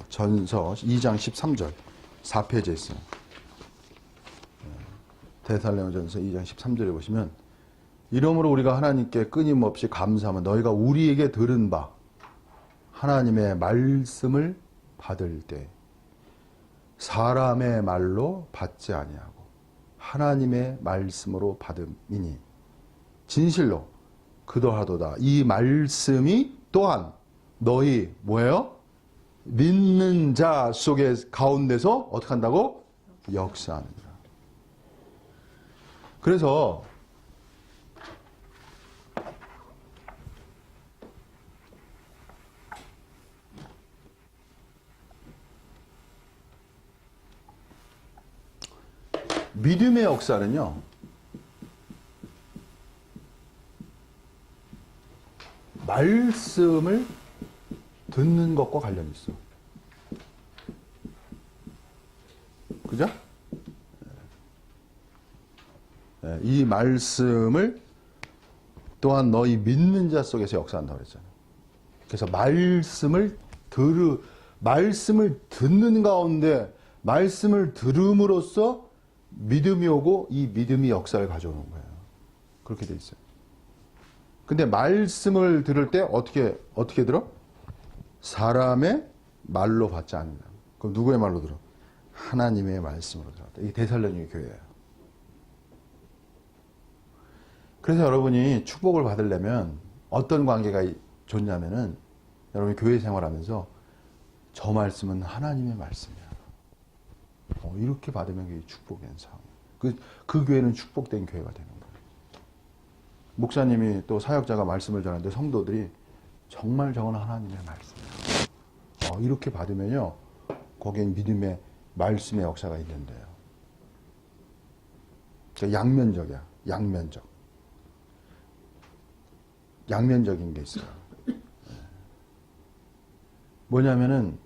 전서 2장 13절 4페이지에 있어요. 데살로니가 전서 2장 13절에 보시면 이러므로 우리가 하나님께 끊임없이 감사하면 너희가 우리에게 들은 바 하나님의 말씀을 받을 때 사람의 말로 받지 아니하고 하나님의 말씀으로 받음이니 진실로 그도하도다. 이 말씀이 또한 너희 뭐예요? 믿는 자 속에 가운데서 어떻게 한다고? 역사하느니라. 그래서 믿음의 역사는요, 말씀을 듣는 것과 관련이 있어. 그죠? 이 말씀을 또한 너희 믿는 자 속에서 역사한다고 그랬잖아요. 그래서 말씀을 듣는 가운데 말씀을 들음으로써 믿음이 오고 이 믿음이 역사를 가져오는 거예요. 그렇게 돼 있어요. 근데 말씀을 들을 때 어떻게 들어? 사람의 말로 받지 않는다. 그럼 누구의 말로 들어? 하나님의 말씀으로 들었다. 이게 데살로니가 교회예요. 그래서 여러분이 축복을 받으려면 어떤 관계가 좋냐면은 여러분이 교회 생활하면서 저 말씀은 하나님의 말씀이야. 이렇게 받으면 그게 축복된 상황. 그 교회는 축복된 교회가 되는 거예요. 목사님이 또 사역자가 말씀을 전하는데 성도들이 정말 저건 하나님의 말씀이야. 이렇게 받으면요, 거기엔 믿음의 말씀의 역사가 있는데요. 양면적이야. 양면적인 게 있어요. 뭐냐면은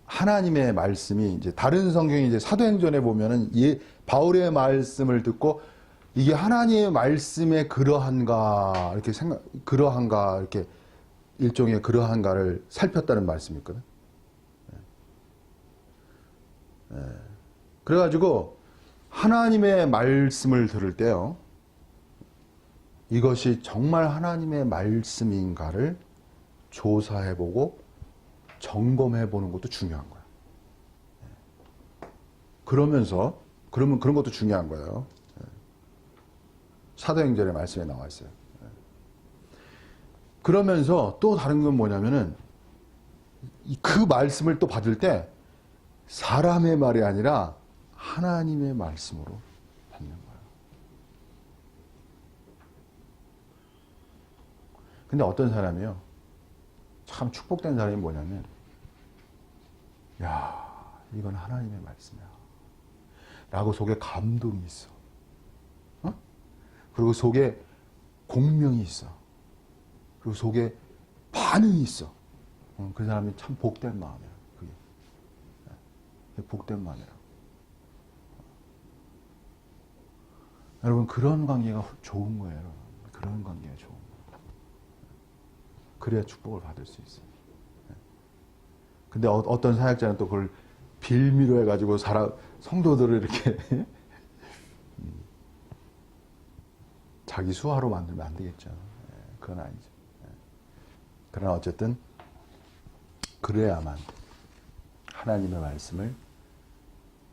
하나님의 말씀이 이제 다른 성경이 이제 사도행전에 보면은 바울의 말씀을 듣고 이게 하나님의 말씀에 그러한가 이렇게 일종의 그러한가를 살폈다는 말씀이 있거든. 그래가지고 하나님의 말씀을 들을 때요, 이것이 정말 하나님의 말씀인가를 조사해보고 점검해보는 것도 중요한 거야. 그러면 그런 것도 중요한 거예요. 사도행전의 말씀에 나와 있어요. 그러면서 또 다른 건 뭐냐면은 그 말씀을 또 받을 때 사람의 말이 아니라 하나님의 말씀으로 받는 거예요. 근데 어떤 사람이요, 참 축복된 사람이 뭐냐면 야, 이건 하나님의 말씀이야. 라고 속에 감동이 있어. 어? 그리고 속에 공명이 있어. 그리고 속에 반응이 있어. 그 사람이 참 복된 마음이야. 그게 복된 마음이라. 여러분, 그런 관계가 좋은 거예요. 여러분. 그런 관계가 좋은 거예요. 그래야 축복을 받을 수 있어요. 근데 어떤 사역자는 또 그걸 빌미로 해가지고 성도들을 이렇게 자기 수하로 만들면 안 되겠죠. 그건 아니죠. 그러나 어쨌든 그래야만 하나님의 말씀을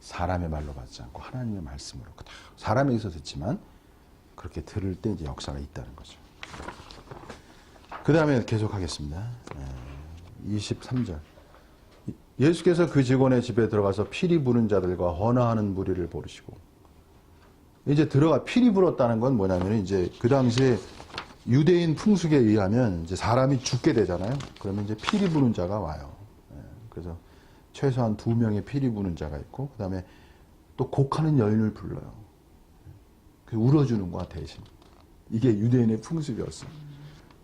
사람의 말로 받지 않고 하나님의 말씀으로 사람에게서 듣지만 그렇게 들을 때 이제 역사가 있다는 거죠. 그 다음에 계속하겠습니다. 23절. 예수께서 그 직원의 집에 들어가서 피리 부는 자들과 헌화하는 무리를 부르시고, 이제 피리 불었다는 건 뭐냐면, 이제 그 당시에 유대인 풍습에 의하면 이제 사람이 죽게 되잖아요. 그러면 이제 피리 부는 자가 와요. 그래서 최소한 2명의 피리 부는 자가 있고, 그 다음에 또 곡하는 여인을 불러요. 울어주는 거야, 대신. 이게 유대인의 풍습이었어.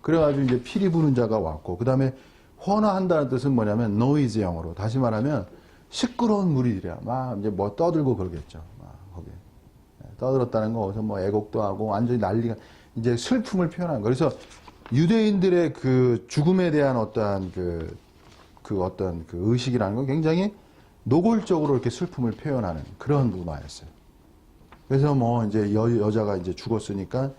그래가지고 이제 피리 부는 자가 왔고, 그 다음에 헌화한다는 뜻은 뭐냐면 노이즈 영어로, 다시 말하면 시끄러운 무리들이야. 막 이제 뭐 떠들고 그러겠죠. 막 거기에 떠들었다는 거, 어디서 뭐 애곡도 하고 완전히 난리가, 이제 슬픔을 표현한 거. 그래서 유대인들의 그 죽음에 대한 어떠한 그 의식이라는 건 굉장히 노골적으로 이렇게 슬픔을 표현하는 그런 문화였어요. 그래서 뭐 이제 여자가 이제 죽었으니까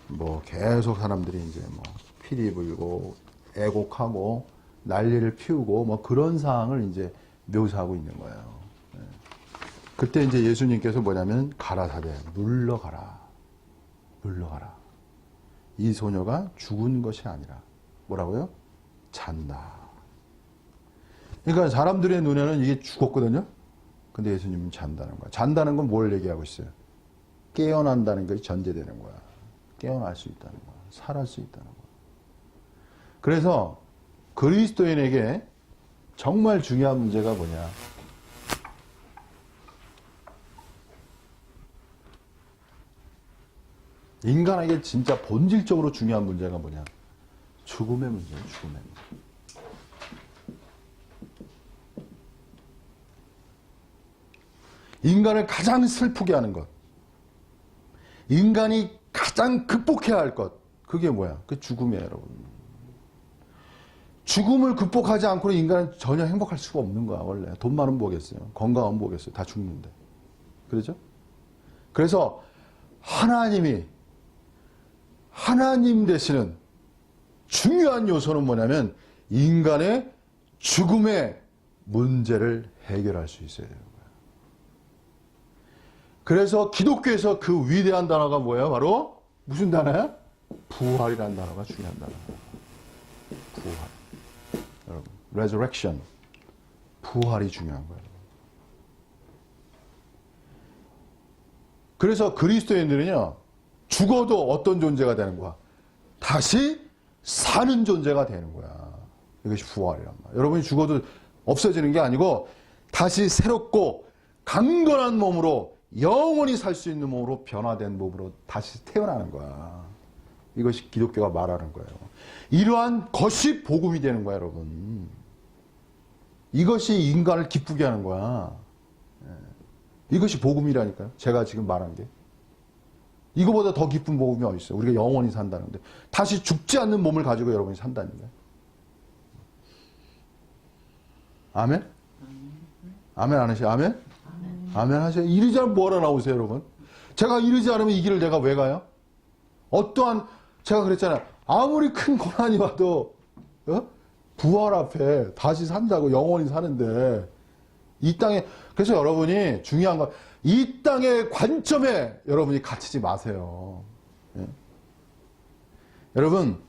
뭐 계속 사람들이 이제 뭐 피리 불고 애곡하고 난리를 피우고 뭐 그런 상황을 이제 묘사하고 있는 거예요. 그때 이제 예수님께서 뭐냐면 가라사대 물러가라. 물러가라. 이 소녀가 죽은 것이 아니라 뭐라고요? 잔다. 그러니까 사람들의 눈에는 이게 죽었거든요. 근데 예수님은 잔다는 거야. 잔다는 건 뭘 얘기하고 있어요? 깨어난다는 것이 전제되는 거야. 깨어날 수 있다는 거야. 살할 수 있다는 거야. 그래서 그리스도인에게 정말 중요한 문제가 뭐냐? 인간에게 진짜 본질적으로 중요한 문제가 뭐냐? 죽음의 문제예요. 죽음의 문제. 인간을 가장 슬프게 하는 것, 인간이 가장 극복해야 할 것, 그게 뭐야? 그 죽음이에요, 여러분. 죽음을 극복하지 않고는 인간은 전혀 행복할 수가 없는 거야, 원래. 돈 많으면 뭐겠어요? 건강하면 뭐겠어요? 다 죽는데. 그렇죠? 그래서 하나님 되시는 중요한 요소는 뭐냐면 인간의 죽음의 문제를 해결할 수 있어야 되는 거야. 그래서 기독교에서 그 위대한 단어가 뭐예요? 바로 무슨 단어야? 부활이라는 단어가 중요한 단어야. 부활. 여러분, resurrection. 부활이 중요한 거예요. 그래서 그리스도인들은요, 죽어도 어떤 존재가 되는 거야? 다시 사는 존재가 되는 거야. 이것이 부활이란 말이야. 여러분이 죽어도 없어지는 게 아니고 다시 새롭고 강건한 몸으로 영원히 살 수 있는 몸으로 변화된 몸으로 다시 태어나는 거야. 이것이 기독교가 말하는 거예요. 이러한 것이 복음이 되는 거야, 여러분. 이것이 인간을 기쁘게 하는 거야. 이것이 복음이라니까요. 제가 지금 말한 게. 이거보다 더 기쁜 복음이 어디 있어요? 우리가 영원히 산다는데. 다시 죽지 않는 몸을 가지고 여러분이 산다는 거예요. 아멘? 아멘 안 하세요? 아멘? 아멘 하세요? 이러지 않으면 뭐하러 나오세요, 여러분? 제가 이러지 않으면 이 길을 내가 왜 가요? 어떠한, 제가 그랬잖아요. 아무리 큰 고난이 와도, 부활 앞에 다시 산다고 영원히 사는데, 이 땅에, 그래서 여러분이 중요한 건, 이 땅의 관점에 여러분이 갇히지 마세요. 예? 여러분,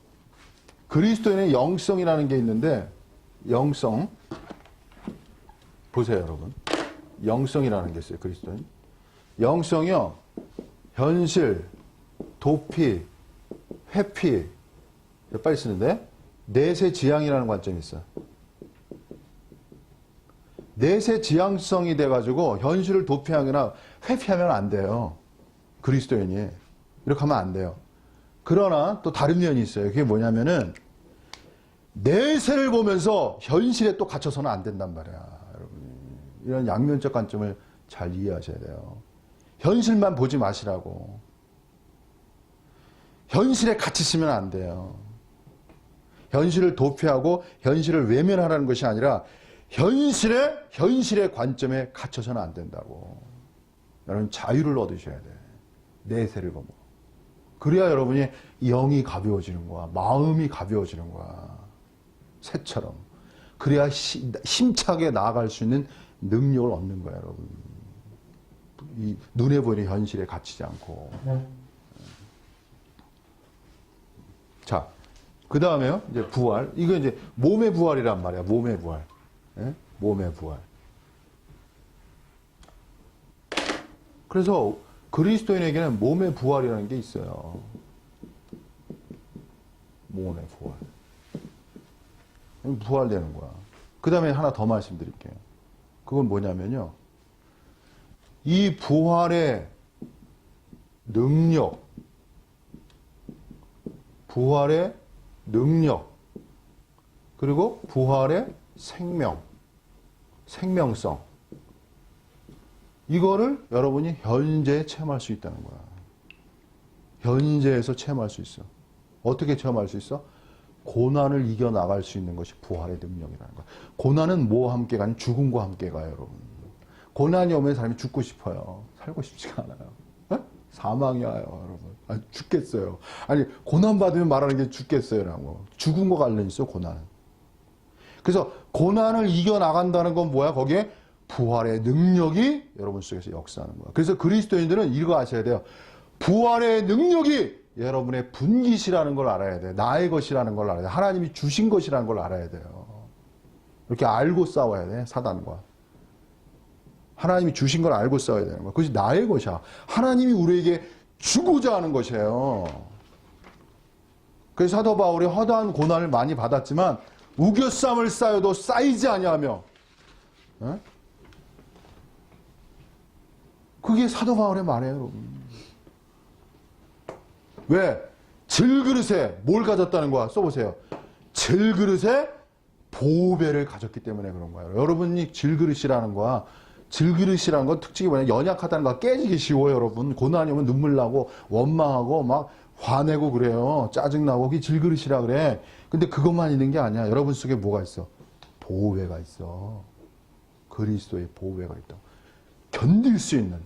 그리스도인의 영성이라는 게 있는데, 영성, 보세요, 여러분. 영성이라는 게 있어요, 그리스도인. 영성이요, 현실, 도피, 회피, 빨리 쓰는데, 내세 지향이라는 관점이 있어요. 내세 지향성이 돼가지고 현실을 도피하거나 회피하면 안 돼요. 그리스도인이. 이렇게 하면 안 돼요. 그러나 또 다른 면이 있어요. 그게 뭐냐면은 내세를 보면서 현실에 또 갇혀서는 안 된단 말이야. 여러분. 이런 양면적 관점을 잘 이해하셔야 돼요. 현실만 보지 마시라고. 현실에 갇히시면 안 돼요. 현실을 도피하고 현실을 외면하라는 것이 아니라 현실의 관점에 갇혀서는 안 된다고. 여러분 자유를 얻으셔야 돼. 내세를 보고. 그래야 여러분이 영이 가벼워지는 거야. 마음이 가벼워지는 거야. 새처럼. 그래야 힘차게 나아갈 수 있는 능력을 얻는 거야, 여러분. 이 눈에 보이는 현실에 갇히지 않고. 자, 그 다음에요. 이제 부활. 이거 이제 몸의 부활이란 말이야. 몸의 부활. 예? 몸의 부활. 그래서 그리스도인에게는 몸의 부활이라는 게 있어요. 몸의 부활. 부활되는 거야. 그 다음에 하나 더 말씀드릴게요. 그건 뭐냐면요. 이 부활의 능력, 그리고 부활의 생명성. 이거를 여러분이 현재에 체험할 수 있다는 거야. 현재에서 체험할 수 있어. 어떻게 체험할 수 있어? 고난을 이겨나갈 수 있는 것이 부활의 능력이라는 거야. 고난은 뭐와 함께 가는? 죽음과 함께 가요, 여러분. 고난이 오면 사람이 죽고 싶어요. 살고 싶지가 않아요. 에? 사망이 와요, 여러분. 죽겠어요. 아니, 고난받으면 말하는 게 죽겠어요라고. 죽음과 관련이 있어, 고난은. 그래서 고난을 이겨나간다는 건 뭐야? 거기에 부활의 능력이 여러분 속에서 역사하는 거야. 그래서 그리스도인들은 이거 아셔야 돼요. 부활의 능력이 여러분의 분깃이라는 걸 알아야 돼. 나의 것이라는 걸 알아야 돼. 하나님이 주신 것이라는 걸 알아야 돼요. 이렇게 알고 싸워야 돼, 사단과. 하나님이 주신 걸 알고 싸워야 되는 거야. 그것이 나의 것이야. 하나님이 우리에게 주고자 하는 것이에요. 그래서 사도 바울이 허다한 고난을 많이 받았지만 우겨쌈을 쌓여도 쌓이지 아니하며, 에? 그게 사도 바울의 말이에요, 여러분. 왜? 질그릇에 뭘 가졌다는 거야? 써보세요. 질그릇에 보배를 가졌기 때문에 그런 거예요. 여러분이 질그릇이라는 거야. 질그릇이라는 건 특징이 뭐냐? 연약하다는 거야. 깨지기 쉬워요, 여러분. 고난이 오면 눈물 나고 원망하고 막 화내고 그래요. 짜증나고. 그게 질그릇이라 그래. 근데 그것만 있는 게 아니야. 여러분 속에 뭐가 있어? 보배가 있어. 그리스도의 보배가 있다고. 견딜 수 있는,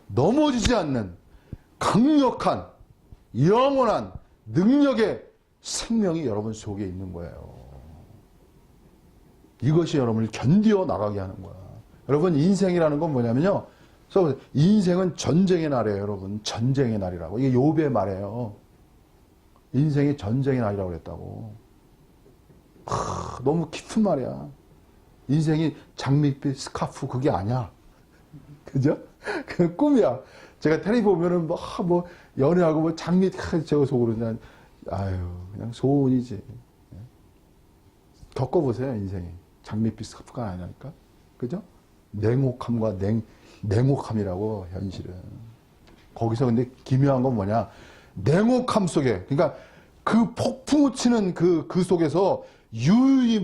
넘어지지 않는 강력한 영원한 능력의 생명이 여러분 속에 있는 거예요. 이것이 여러분을 견디어 나가게 하는 거야. 여러분 인생이라는 건 뭐냐면요. 인생은 전쟁의 날이에요, 여러분. 전쟁의 날이라고. 이게 욥의 말이에요. 인생이 전쟁의 날이라고 그랬다고. 너무 깊은 말이야. 인생이 장밋빛 스카프 그게 아니야. 그죠? 그 꿈이야. 제가 텔레비 보면은 뭐 연애하고 뭐 장밋 저 속으로 그냥 그냥 소원이지. 겪어보세요, 인생이. 장밋빛 스카프가 아니라니까. 그죠? 냉혹함과 냉혹함이라고, 현실은. 거기서 근데 기묘한 건 뭐냐? 냉혹함 속에, 그러니까 그 폭풍우 치는 그 속에서 유유히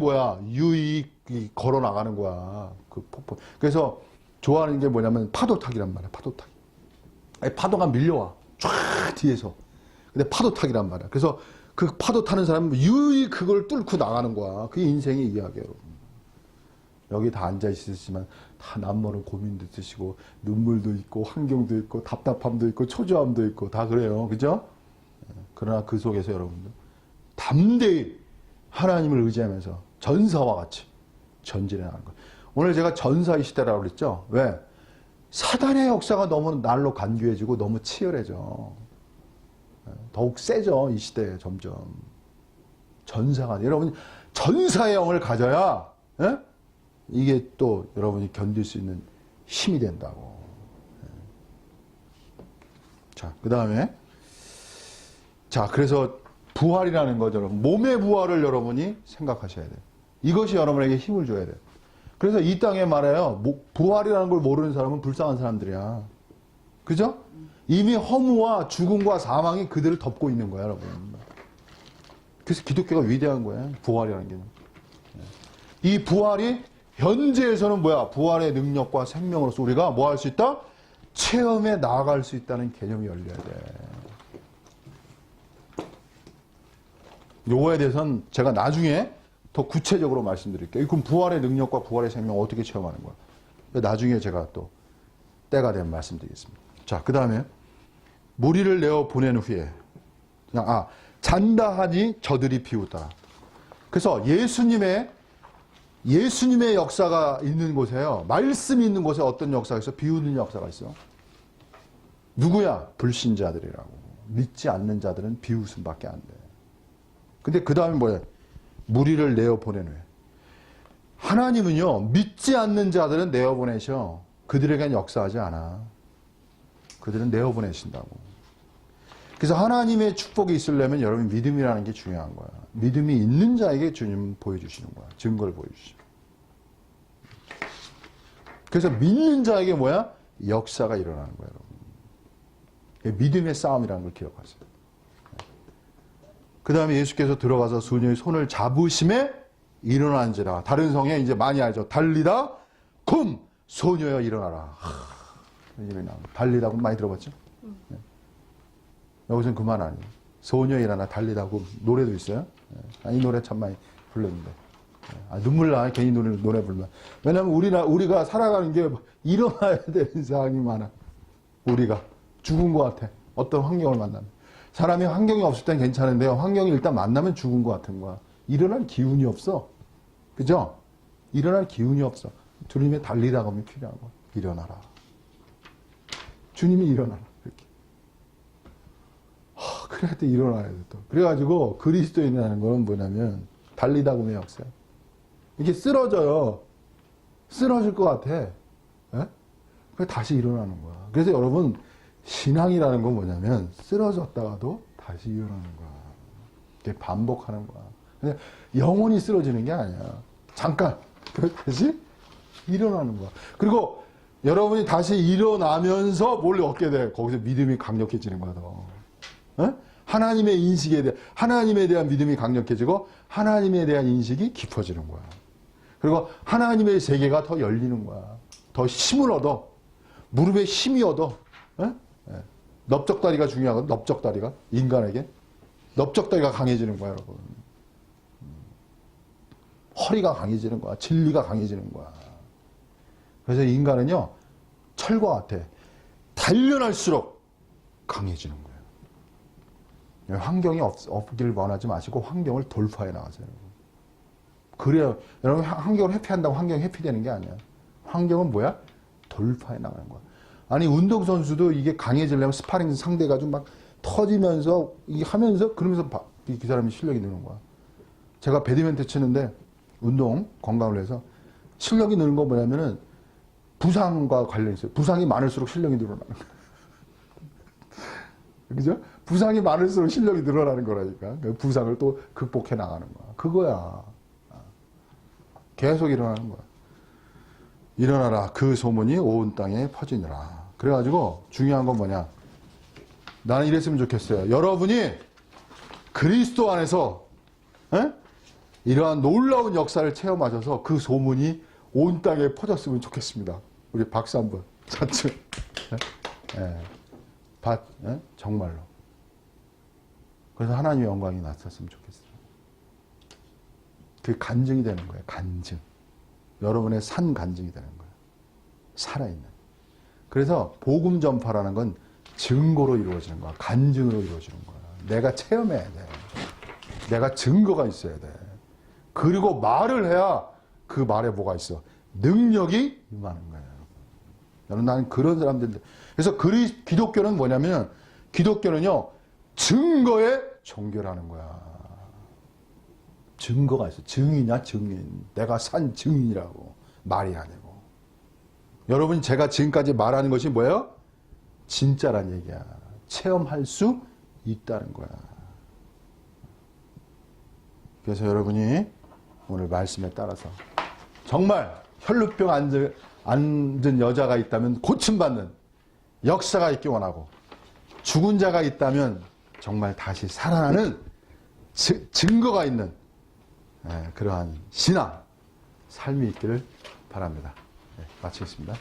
걸어 나가는 거야. 그 폭풍. 그래서 좋아하는 게 뭐냐면 파도 타기란 말이야, 파도 타기. 파도가 밀려와. 쫙 뒤에서. 근데 파도 타기란 말이야. 그래서 그 파도 타는 사람은 유유히 그걸 뚫고 나가는 거야. 그게 인생의 이야기예요, 여러분. 여기 다 앉아 있으시지만 다 남모른 고민도 있으시고 눈물도 있고 환경도 있고 답답함도 있고 초조함도 있고 다 그래요. 그죠? 그러나 그 속에서 여러분들 담대히 하나님을 의지하면서 전사와 같이 전진해 나가는 거예요. 오늘 제가 전사의 시대라고 그랬죠? 왜? 사단의 역사가 너무 날로 간교해지고 너무 치열해져. 더욱 세죠, 이 시대에 점점. 전사가, 여러분 전사의 영을 가져야, 예? 이게 또 여러분이 견딜 수 있는 힘이 된다고. 자, 그 다음에, 자, 그래서 부활이라는 거죠, 여러분. 몸의 부활을 여러분이 생각하셔야 돼요. 이것이 여러분에게 힘을 줘야 돼요. 그래서 이 땅에 말해요. 부활이라는 걸 모르는 사람은 불쌍한 사람들이야. 그죠? 이미 허무와 죽음과 사망이 그들을 덮고 있는 거야, 여러분. 그래서 기독교가 위대한 거예요. 부활이라는 게. 이 부활이 현재에서는 뭐야? 부활의 능력과 생명으로서 우리가 뭐 할 수 있다? 체험에 나아갈 수 있다는 개념이 열려야 돼. 요거에 대해서는 제가 나중에 더 구체적으로 말씀드릴게요. 그럼 부활의 능력과 부활의 생명 어떻게 체험하는 거야? 나중에 제가 또 때가 되면 말씀드리겠습니다. 자, 그 다음에 무리를 내어 보낸 후에 그냥 잔다 하니 저들이 비우다. 그래서 예수님의 역사가 있는 곳에요. 말씀이 있는 곳에 어떤 역사가 있어? 비우는 역사가 있어. 누구야? 불신자들이라고. 믿지 않는 자들은 비웃음밖에 안 돼. 근데 그 다음에 뭐야? 무리를 내어 보낸 후에. 하나님은요, 믿지 않는 자들은 내어 보내셔. 그들에겐 역사하지 않아. 그들은 내어 보내신다고. 그래서 하나님의 축복이 있으려면 여러분 믿음이라는 게 중요한 거야. 믿음이 있는 자에게 주님 보여주시는 거야. 증거를 보여주시는 거야. 그래서 믿는 자에게 뭐야? 역사가 일어나는 거야, 여러분. 믿음의 싸움이라는 걸 기억하세요. 그 다음에 예수께서 들어가서 소녀의 손을 잡으심에 일어난지라. 다른 성에 이제 많이 알죠. 달리다 굼 소녀여 일어나라. 달리다 굼 많이 들어봤죠? 네. 여기서는 그만 아니에요. 소녀 일어나 달리다 굼 노래도 있어요. 이 노래 참 많이 불렀는데 눈물 나 괜히 노래 불면. 왜냐하면 우리가 살아가는 게 일어나야 되는 상황이 많아. 우리가 죽은 것 같아. 어떤 환경을 만나면. 사람이 환경이 없을 땐 괜찮은데요. 환경이 일단 만나면 죽은 것 같은 거야. 일어날 기운이 없어. 그죠? 일어날 기운이 없어. 주님의 달리다 가면 필요한 거야. 일어나라. 주님이 일어나라. 이렇게. 그래야 돼, 일어나야 돼, 또. 그래가지고 그리스도인이라는 거는 뭐냐면 달리다 보면 역사야. 이게 쓰러져요. 쓰러질 것 같아. 예? 그래 다시 일어나는 거야. 그래서 여러분, 신앙이라는 건 뭐냐면 쓰러졌다가도 다시 일어나는 거야. 이게 반복하는 거야. 근데 영원히 쓰러지는 게 아니야. 잠깐 다시 일어나는 거야. 그리고 여러분이 다시 일어나면서 뭘 얻게 돼? 거기서 믿음이 강력해지는 거야. 더. 하나님의 하나님에 대한 믿음이 강력해지고 하나님에 대한 인식이 깊어지는 거야. 그리고 하나님의 세계가 더 열리는 거야. 더 힘을 얻어. 무릎에 힘이 얻어. 넓적다리가 중요하거든. 넓적다리가 인간에게 넓적다리가 강해지는 거야, 여러분. 허리가 강해지는 거야. 진리가 강해지는 거야. 그래서 인간은요 철과 같아. 단련할수록 강해지는 거예요. 환경이 없기를 원하지 마시고 환경을 돌파해 나가세요. 그래야 여러분 환경을 회피한다고 환경이 회피되는 게 아니야. 환경은 뭐야? 돌파해 나가는 거야. 아니 운동선수도 이게 강해지려면 스파링 상대가 좀 막 터지면서 이게 하면서 그러면서 그 사람이 실력이 느는 거야. 제가 배드민턴 치는데 운동 건강을 위해서 실력이 느는 거 뭐냐면은 부상과 관련이 있어요. 부상이 많을수록 실력이 늘어나는 거야. 그죠? 부상이 많을수록 실력이 늘어나는 거라니까. 부상을 또 극복해 나가는 거야. 그거야. 계속 일어나는 거야. 일어나라. 그 소문이 온 땅에 퍼지느라. 그래가지고 중요한 건 뭐냐. 나는 이랬으면 좋겠어요. 여러분이 그리스도 안에서 이러한 놀라운 역사를 체험하셔서 그 소문이 온 땅에 퍼졌으면 좋겠습니다. 우리 박수 한번. 자주. 정말로. 그래서 하나님의 영광이 나타났으면 좋겠어요. 그게 간증이 되는 거예요. 간증. 여러분의 산 간증이 되는 거예요. 살아있는. 그래서 복음 전파라는 건 증거로 이루어지는 거야. 간증으로 이루어지는 거야. 내가 체험해야 돼. 내가 증거가 있어야 돼. 그리고 말을 해야 그 말에 뭐가 있어? 능력이 임하는 거예요. 여러분, 나는 그런 사람들인데. 그래서 기독교는 뭐냐면, 기독교는요, 증거에 종교라는 거야. 증거가 있어. 증이냐, 증인. 내가 산 증인이라고. 말이 아니고. 여러분, 제가 지금까지 말하는 것이 뭐예요? 진짜란 얘기야. 체험할 수 있다는 거야. 그래서 여러분이 오늘 말씀에 따라서 정말 혈루병 앉은 여자가 있다면 고침받는 역사가 있기 원하고, 죽은 자가 있다면 정말 다시 살아나는 증거가 있는 그러한 신앙, 삶이 있기를 바랍니다. 네, 마치겠습니다.